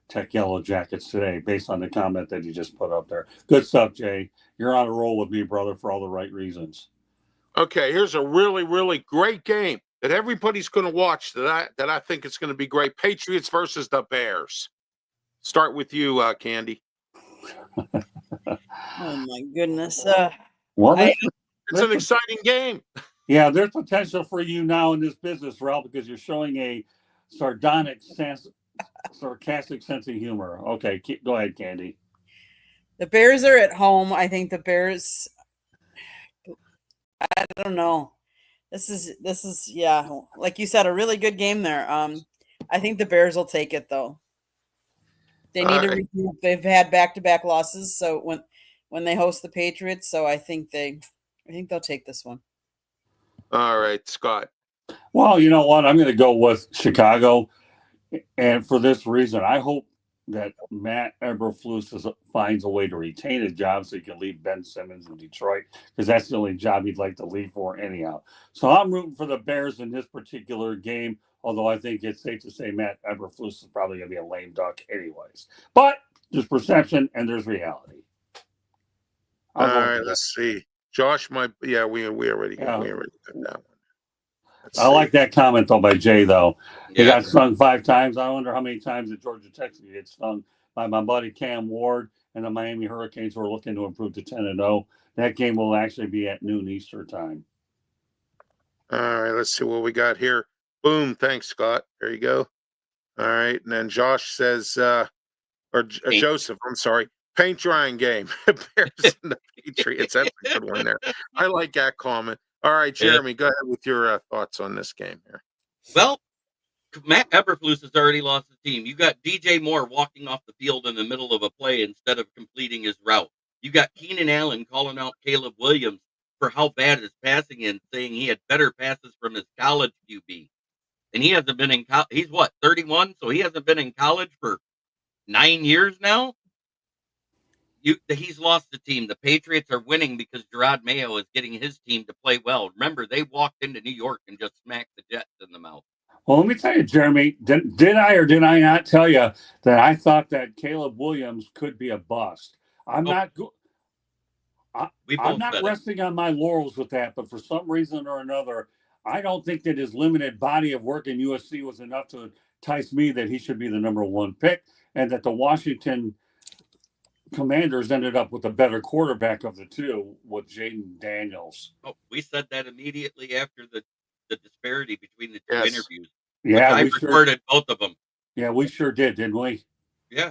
Tech Yellow Jackets today, based on the comment that you just put up there. Good stuff, Jay. You're on a roll with me, brother, for all the right reasons. Okay, here's a really, really great game that everybody's going to watch that I think it's going to be great. Patriots versus the Bears. Start with you, Candy. Oh my goodness! It's an exciting game. Yeah, there's potential for you now in this business, Ralph, because you're showing a sarcastic sense of humor. Okay, go ahead, Candy. The Bears are at home. I think the Bears. I don't know. This is yeah, like you said, a really good game there. I think the Bears will take it though. They need to regroup. They've had back-to-back losses, so when they host the Patriots, so I think they'll take this one. All right, Scott. Well, you know what? I'm going to go with Chicago, and for this reason, I hope that Matt Eberflus finds a way to retain his job so he can leave Ben Simmons in Detroit, because that's the only job he'd like to leave for anyhow. So I'm rooting for the Bears in this particular game, although I think it's safe to say Matt Eberflus is probably going to be a lame duck anyways. But there's perception and there's reality. All right, let's see. Josh, we already got that one. I like that comment, though, by Jay, though. He got stung 5 times. I wonder how many times at Georgia Tech he gets stung by my buddy Cam Ward and the Miami Hurricanes, who are looking to improve to 10-0. That game will actually be at noon Eastern time. All right, let's see what we got here. Boom. Thanks, Scott. There you go. All right. And then Josh says, Joseph, I'm sorry, paint drying game. Bears and the Patriots. That's a good one there. I like that comment. All right, Jeremy, go ahead with your thoughts on this game here. Well, Matt Eberflus has already lost the team. You got DJ Moore walking off the field in the middle of a play instead of completing his route. You got Keenan Allen calling out Caleb Williams for how bad his passing is, saying he had better passes from his college QB. And he hasn't been in college. He's 31? So he hasn't been in college for 9 years now. He's lost the team. The Patriots are winning because Gerard Mayo is getting his team to play well. Remember, they walked into New York and just smacked the Jets in the mouth. Well, let me tell you, Jeremy, did I or did I not tell you that I thought that Caleb Williams could be a bust? I'm not resting on my laurels with that, but for some reason or another, I don't think that his limited body of work in USC was enough to entice me that he should be the number 1 pick, and that the Washington Commanders ended up with a better quarterback of the two with Jaden Daniels. Oh, we said that immediately after the disparity between the two interviews. Yeah, I recorded both of them. Yeah, we sure did, didn't we? Yeah.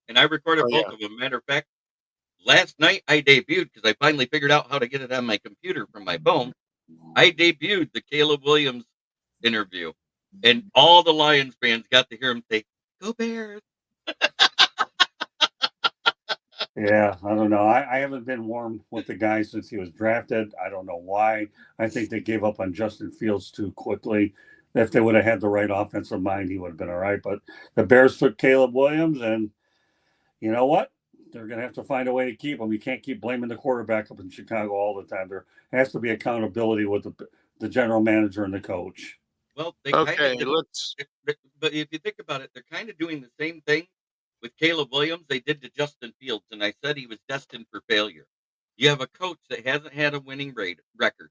And I recorded both of them. Matter of fact, last night I debuted, because I finally figured out how to get it on my computer from my phone. I debuted the Caleb Williams interview, and all the Lions fans got to hear him say, "Go Bears." Yeah, I don't know. I haven't been warm with the guy since he was drafted. I don't know why. I think they gave up on Justin Fields too quickly. If they would have had the right offensive mind, he would have been all right. But the Bears took Caleb Williams, and you know what? They're going to have to find a way to keep him. You can't keep blaming the quarterback up in Chicago all the time. There has to be accountability with the general manager and the coach. Well, they kind Okay, of, let's. but if you think about it, they're kind of doing the same thing with Caleb Williams they did to Justin Fields, and I said he was destined for failure. You have a coach that hasn't had a winning record.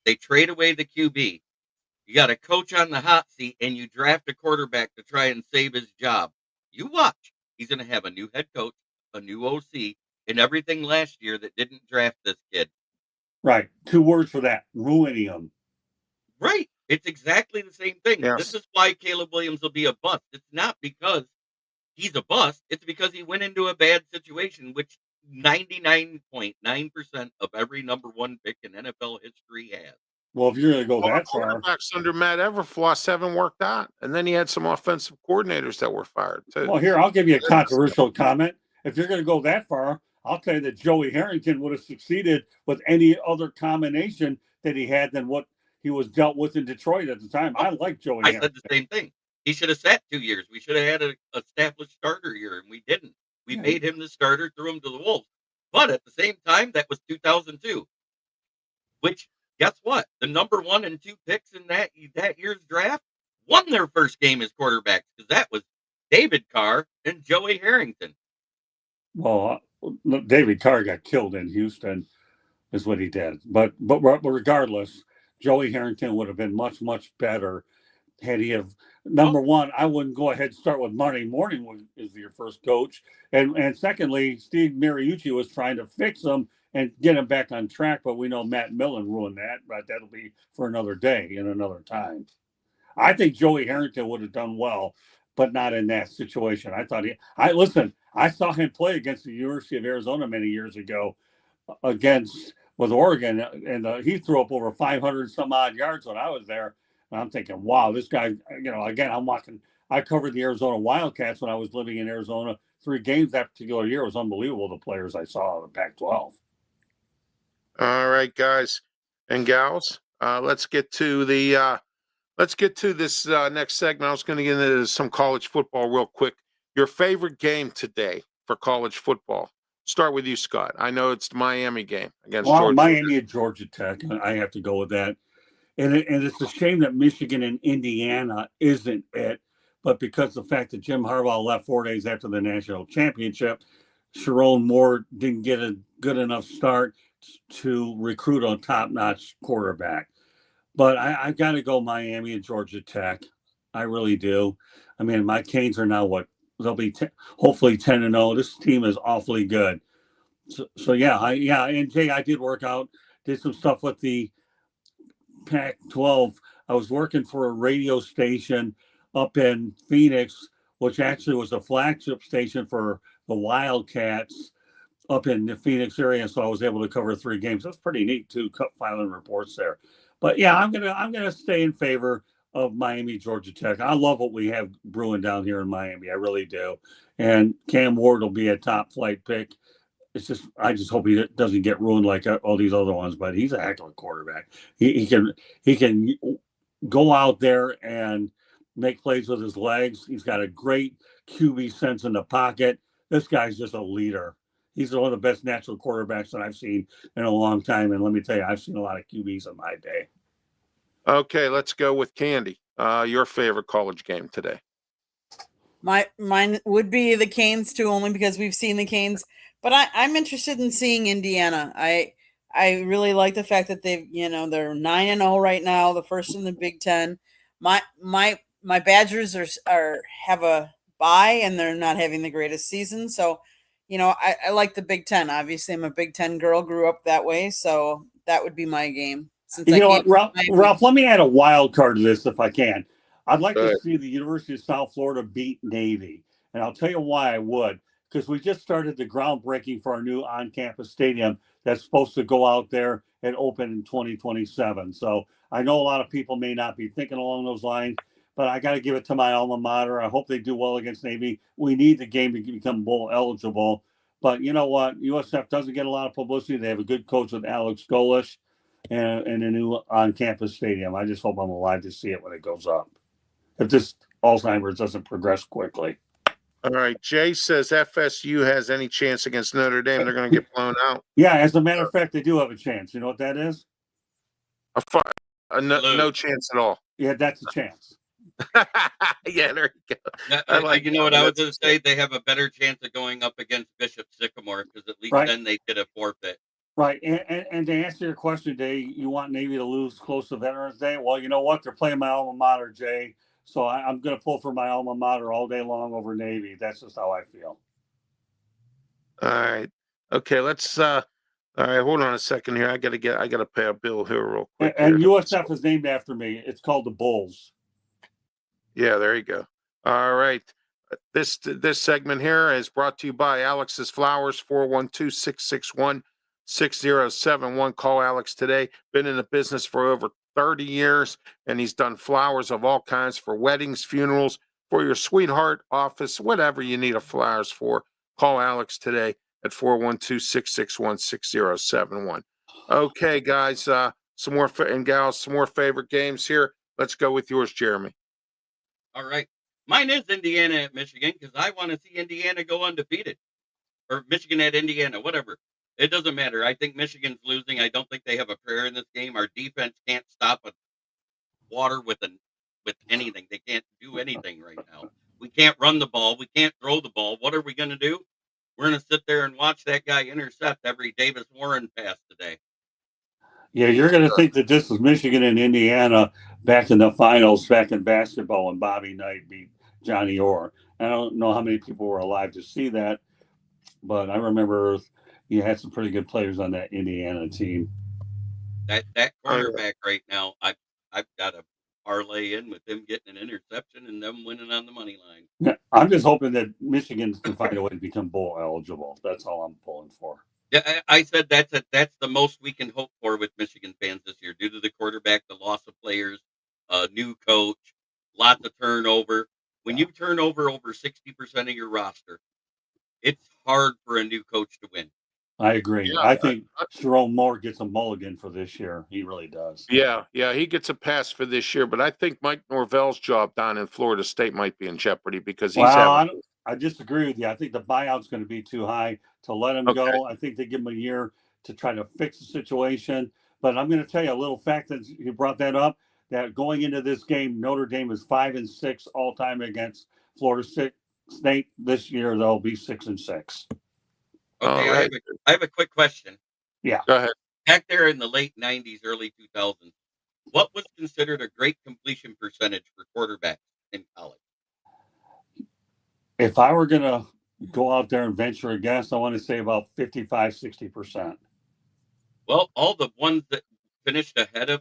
They trade away the QB. You got a coach on the hot seat, and you draft a quarterback to try and save his job. You watch. He's going to have a new head coach, a new OC, and everything last year that didn't draft this kid. Right. 2 words for that: ruining him. Right. It's exactly the same thing. Yes. This is why Caleb Williams will be a bust. It's not because he's a bust. It's because he went into a bad situation, which 99.9% of every number 1 pick in NFL history has. Well, if you're going to go Well, that far, quarterbacks under Matt Everfloss haven't worked out, and then he had some offensive coordinators that were fired too. well, here, I'll give you a controversial comment. If you're going to go that far, I'll tell you that Joey Harrington would have succeeded with any other combination that he had than what he was dealt with in Detroit at the time. I like Joey I Harrington. said the same thing. He should have sat 2 years. We should have had an established starter here, and we didn't. We Yeah. made him the starter, threw him to the wolves. But at the same time, that was 2002, which, guess what? The number 1 and 2 picks in that year's draft won their first game as quarterbacks because that was David Carr and Joey Harrington. Well, David Carr got killed in Houston, is what he did. But regardless, Joey Harrington would have been much better had he have. Number one, I wouldn't go ahead and start with Marty Morning as your first coach, and secondly, Steve Mariucci was trying to fix him and get him back on track. But we know Matt Millen ruined that. But that'll be for another day and another time. I think Joey Harrington would have done well, but not in that situation. I thought I saw him play against the University of Arizona many years ago with Oregon, and he threw up over 500 some odd yards when I was there. And I'm thinking, wow, this guy. Again, I covered the Arizona Wildcats when I was living in Arizona. 3 games that particular year. It was unbelievable. The players I saw in the Pac-12. All right, guys and gals, let's get to this next segment. I was going to get into some college football real quick. Your favorite game today for college football? Start with you, Scott. I know it's the Miami game against Georgia. Miami and Georgia Tech. I have to go with that. And it's a shame that Michigan and Indiana isn't it. But because the fact that Jim Harbaugh left 4 days after the national championship, Sharon Moore didn't get a good enough start to recruit a top-notch quarterback. But I've got to go Miami and Georgia Tech. I really do. I mean, my Canes are now they'll be hopefully 10-0. This team is awfully good. So yeah. And Jay, I did work out, did some stuff with the Pac-12. I was working for a radio station up in Phoenix, which actually was a flagship station for the Wildcats up in the Phoenix area. So I was able to cover 3 games. That's pretty neat too, filing reports there. But yeah, I'm gonna stay in favor of Miami, Georgia Tech. I love what we have brewing down here in Miami. I really do. And Cam Ward will be a top flight pick. I just hope he doesn't get ruined like all these other ones. But he's a heck of a quarterback. He can go out there and make plays with his legs. He's got a great QB sense in the pocket. This guy's just a leader. He's one of the best natural quarterbacks that I've seen in a long time. And let me tell you, I've seen a lot of QBs in my day. Okay, let's go with Candy. Your favorite college game today? Mine would be the Canes too, only because we've seen the Canes. But I'm interested in seeing Indiana. I really like the fact that they're 9-0 right now, the first in the Big Ten. My Badgers have a bye and they're not having the greatest season. So, I like the Big Ten. Obviously, I'm a Big Ten girl, grew up that way. So that would be my game. Ralph, let me add a wild card to this if I can. I'd like to see the University of South Florida beat Navy. And I'll tell you why I would. Because we just started the groundbreaking for our new on-campus stadium that's supposed to go out there and open in 2027. So I know a lot of people may not be thinking along those lines, but I got to give it to my alma mater. I hope they do well against Navy. We need the game to become bowl eligible. But you know what? USF doesn't get a lot of publicity. They have a good coach with Alex Golish and a new on-campus stadium. I just hope I'm alive to see it when it goes up. If this Alzheimer's doesn't progress quickly. All right. Jay says FSU has any chance against Notre Dame. They're going to get blown out. Yeah, as a matter of fact, they do have a chance. You know what that is? No chance at all. Yeah, that's a chance. Yeah, there you go. You know what I was going to say? They have a better chance of going up against Bishop Sycamore because at least then they did a forfeit. Right. And to answer your question, Jay, you want Navy to lose close to Veterans Day? Well, you know what? They're playing my alma mater, Jay. So I'm going to pull for my alma mater all day long over Navy. That's just how I feel. All right. Okay, let's all right, hold on a second here. I gotta pay a bill here real quick. And USF is named after me. It's called the Bulls. Yeah, there you go. All right. This segment here is brought to you by Alex's Flowers, 412-661-6071. Call Alex today. Been in the business for over 30 years, and he's done flowers of all kinds for weddings, funerals, for your sweetheart, office, whatever you need flowers for. Call Alex today at 412-661-6071. Okay, guys, some more and gals, some more favorite games here. Let's go with yours, Jeremy. All right. Mine is Indiana at Michigan because I want to see Indiana go undefeated. Or Michigan at Indiana, whatever. It doesn't matter. I think Michigan's losing. I don't think they have a prayer in this game. Our defense can't stop a water with anything. They can't do anything right now. We can't run the ball. We can't throw the ball. What are we going to do? We're going to sit there and watch that guy intercept every Davis Warren pass today. Yeah, you're going to think that this is Michigan and Indiana back in the finals, back in basketball, and Bobby Knight beat Johnny Orr. I don't know how many people were alive to see that, but I remember you had some pretty good players on that Indiana team. That quarterback right now, I've got a parlay in with them getting an interception and them winning on the money line. Yeah, I'm just hoping that Michigan can find a way to become bowl eligible. That's all I'm pulling for. Yeah, I said that's the most we can hope for with Michigan fans this year due to the quarterback, the loss of players, new coach, lots of turnover. When you turn over 60% of your roster, it's hard for a new coach to win. I agree. Yeah, I think Jerome Moore gets a mulligan for this year. He really does. Yeah, he gets a pass for this year, but I think Mike Norvell's job down in Florida State might be in jeopardy because he's I disagree with you. I think the buyout's going to be too high to let him go. I think they give him a year to try to fix the situation. But I'm going to tell you a little fact that you brought that up, that going into this game, Notre Dame is 5-6 all time against Florida State. This year, they'll be 6-6. Okay, right. I have a quick question. Yeah. Go ahead. Back there in the late 90s, early 2000s, what was considered a great completion percentage for quarterbacks in college? If I were going to go out there and venture a guess, I want to say about 55-60%. Well, all the ones that finished ahead of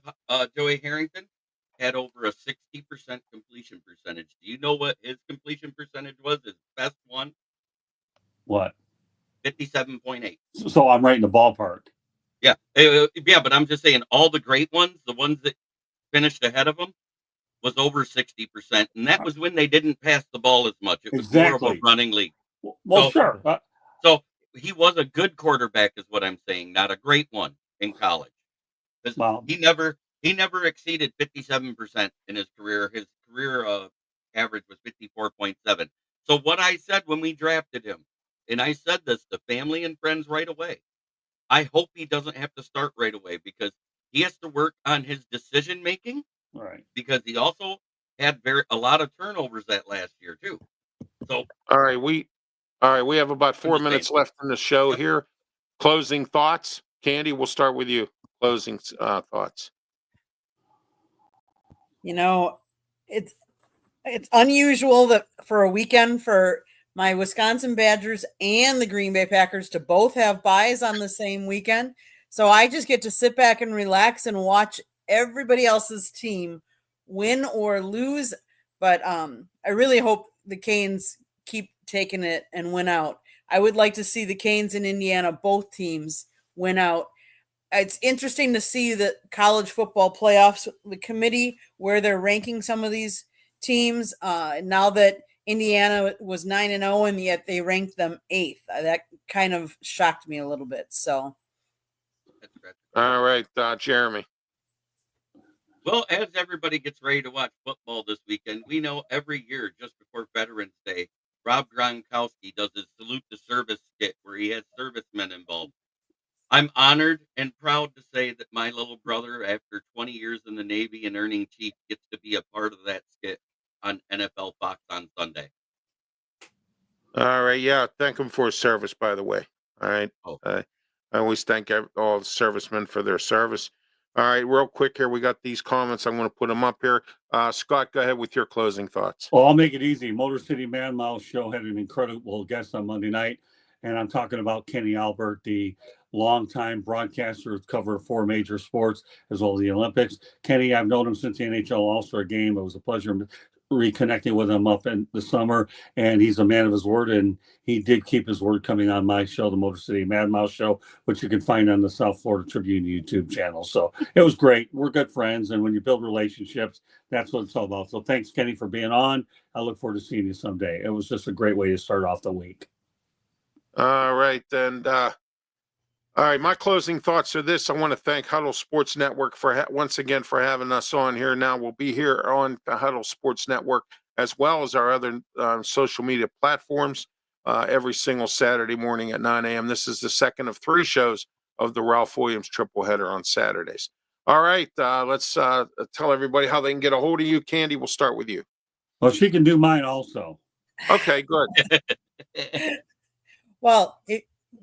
Joey Harrington had over a 60% completion percentage. Do you know what his completion percentage was? His best one? What? 57.8. So I'm right in the ballpark. Yeah. But I'm just saying all the great ones, the ones that finished ahead of him, was over 60%. And that was when they didn't pass the ball as much. It was more of a running league. Well, sure. So he was a good quarterback is what I'm saying, not a great one in college. Well, he never exceeded 57% in his career. His career average was 54.7. So what I said when we drafted him, and I said this to family and friends right away, I hope he doesn't have to start right away because he has to work on his decision making. Right. Because he also had a lot of turnovers that last year too. So all right, we have about 4 minutes left in the show here. Closing thoughts, Candy. We'll start with you. Closing thoughts. You know, it's unusual that for a weekend for my Wisconsin Badgers and the Green Bay Packers to both have buys on the same weekend. So I just get to sit back and relax and watch everybody else's team win or lose. But I really hope the Canes keep taking it and win out. I would like to see the Canes in Indiana, both teams, win out. It's interesting to see the college football playoffs, the committee, where they're ranking some of these teams. Now that Indiana was 9-0, and yet they ranked them 8th. That kind of shocked me a little bit. So, That's right. All right, Jeremy. Well, as everybody gets ready to watch football this weekend, we know every year just before Veterans Day, Rob Gronkowski does his salute to service skit where he has servicemen involved. I'm honored and proud to say that my little brother, after 20 years in the Navy and earning chief, gets to be a part of that skit on NFL Fox on Sunday. All right, yeah, thank him for his service, by the way. All right. Oh. I always thank all the servicemen for their service. All right, real quick here, we got these comments. I'm going to put them up here. Scott, go ahead with your closing thoughts. Well, I'll make it easy. Motor City Man Mouse Show had an incredible guest on Monday night, and I'm talking about Kenny Albert, the longtime broadcaster who's covered 4 major sports as well as the Olympics. Kenny, I've known him since the NHL All-Star Game. It was a pleasure reconnecting with him up in the summer, and he's a man of his word, and he did keep his word coming on my show, the Motor City Mad Mouse Show, which you can find on the South Florida Tribune YouTube channel. So it was great. We're good friends, and when you build relationships, that's what it's all about. So thanks, Kenny, for being on. I look forward to seeing you someday. It was just a great way to start off the week. All right, and all right, my closing thoughts are this. I want to thank Huddle Sports Network for once again for having us on here. Now we'll be here on the Huddle Sports Network as well as our other social media platforms every single Saturday morning at 9 a.m. This is the second of 3 shows of the Ralph Williams triple header on Saturdays. All right, let's tell everybody how they can get a hold of you. Candy, we'll start with you. Well, she can do mine also. Okay, good. well,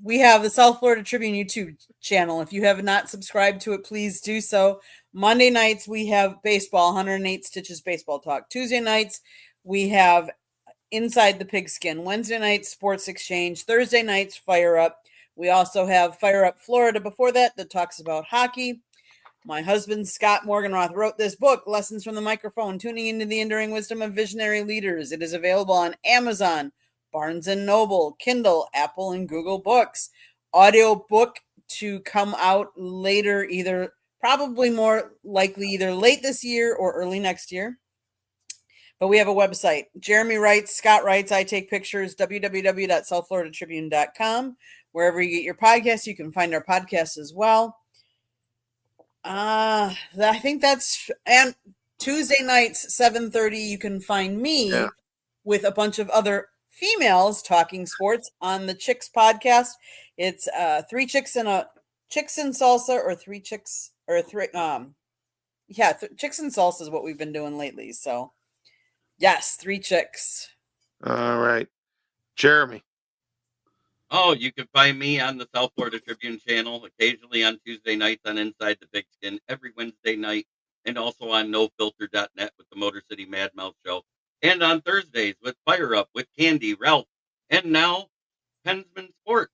we have the South Florida Tribune YouTube channel. If you have not subscribed to it, please do so. Monday nights, we have baseball, 108 Stitches Baseball Talk. Tuesday nights, we have Inside the Pigskin. Wednesday nights, Sports Exchange. Thursday nights, Fire Up. We also have Fire Up Florida before that talks about hockey. My husband, Scott Morganroth, wrote this book, Lessons from the Microphone, Tuning into the Enduring Wisdom of Visionary Leaders. It is available on Amazon, Barnes & Noble, Kindle, Apple, and Google Books. Audio book to come out later, probably more likely either late this year or early next year. But we have a website. Jeremy writes, Scott writes, I take pictures, www.southfloridatribune.com. Wherever you get your podcasts, you can find our podcasts as well. I think that's, and Tuesday nights, 7:30, you can find me with a bunch of other females talking sports on the Chicks podcast. It's 3 chicks and chicks and salsa, or 3 chicks, or 3 chicks and salsa is what we've been doing lately. So yes, 3 chicks. All right, Jeremy. Oh, you can find me on the South Florida Tribune channel, occasionally on Tuesday nights on Inside the Pigskin, every Wednesday night, and also on nofilter.net with the Motor City Mad Mouth Show, and on Thursdays with Fire Up with Candy, Ralph, and now Pensman Sports,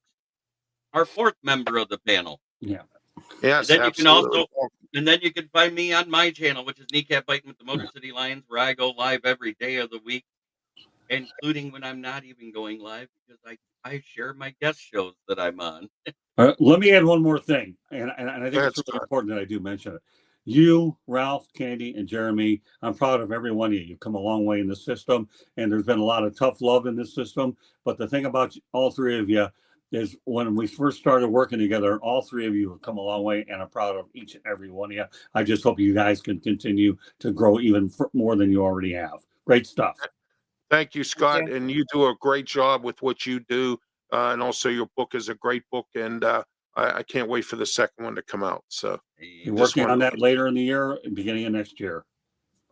our 4th member of the panel. Yeah. And Yes, then absolutely. you can find me on my channel, which is Kneecap Biting with the Motor City Lions, where I go live every day of the week, including when I'm not even going live, because I share my guest shows that I'm on. Let me add one more thing, and I think That's it's really important that I do mention it. You, Ralph, Candy, and Jeremy, I'm proud of every one of you. You've come a long way in the system, and there's been a lot of tough love in this system. But the thing about all 3 of you is when we first started working together, all 3 of you have come a long way, and I'm proud of each and every one of you. I just hope you guys can continue to grow even more than you already have. Great stuff. Thank you, Scott. Thank you. And you do a great job with what you do. And also your book is a great book. And I can't wait for the second one to come out. So You're working on that later in the year and beginning of next year.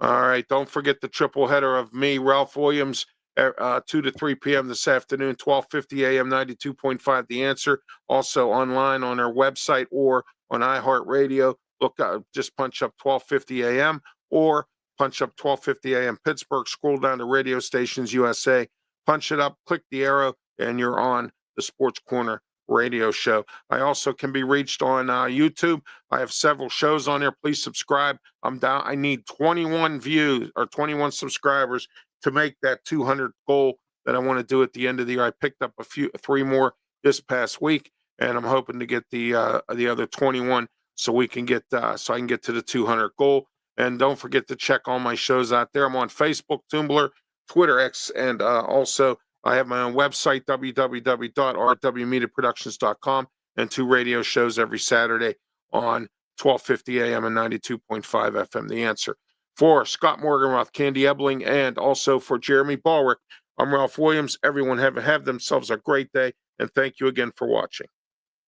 All right. Don't forget the triple header of me, Ralph Williams, 2 to 3 p.m. this afternoon, 12:50 a.m., 92.5 The Answer. Also online on our website or on iHeartRadio. Look, just punch up 12:50 a.m. or punch up 12:50 a.m. Pittsburgh, scroll down to Radio Stations USA, punch it up, click the arrow, and you're on the Sports Corner radio show. I also can be reached on YouTube. I have several shows on there. Please subscribe. I'm down. I need 21 views or 21 subscribers to make that 200 goal that I want to do at the end of the year. I picked up 3 more this past week, and I'm hoping to get the other 21 so we can get so I can get to the 200 goal. And don't forget to check all my shows out there. I'm on Facebook, Tumblr, Twitter, X, and also I have my own website, www.rwmediaproductions.com, and 2 radio shows every Saturday on 1250 AM and 92.5 FM. The Answer. For Scott Morganroth, Candy Ebling, and also for Jeremy Ballrich, I'm Ralph Williams. Everyone have themselves a great day, and thank you again for watching.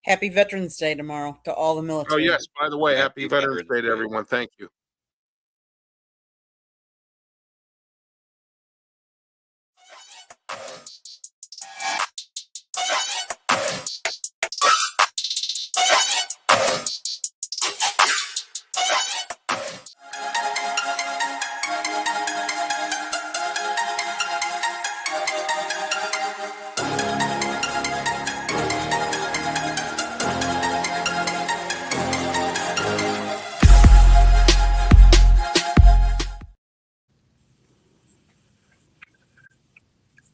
Happy Veterans Day tomorrow to all the Oh, military. yes, by the way, happy Happy Veterans Veterans Day to Day. everyone. Thank you.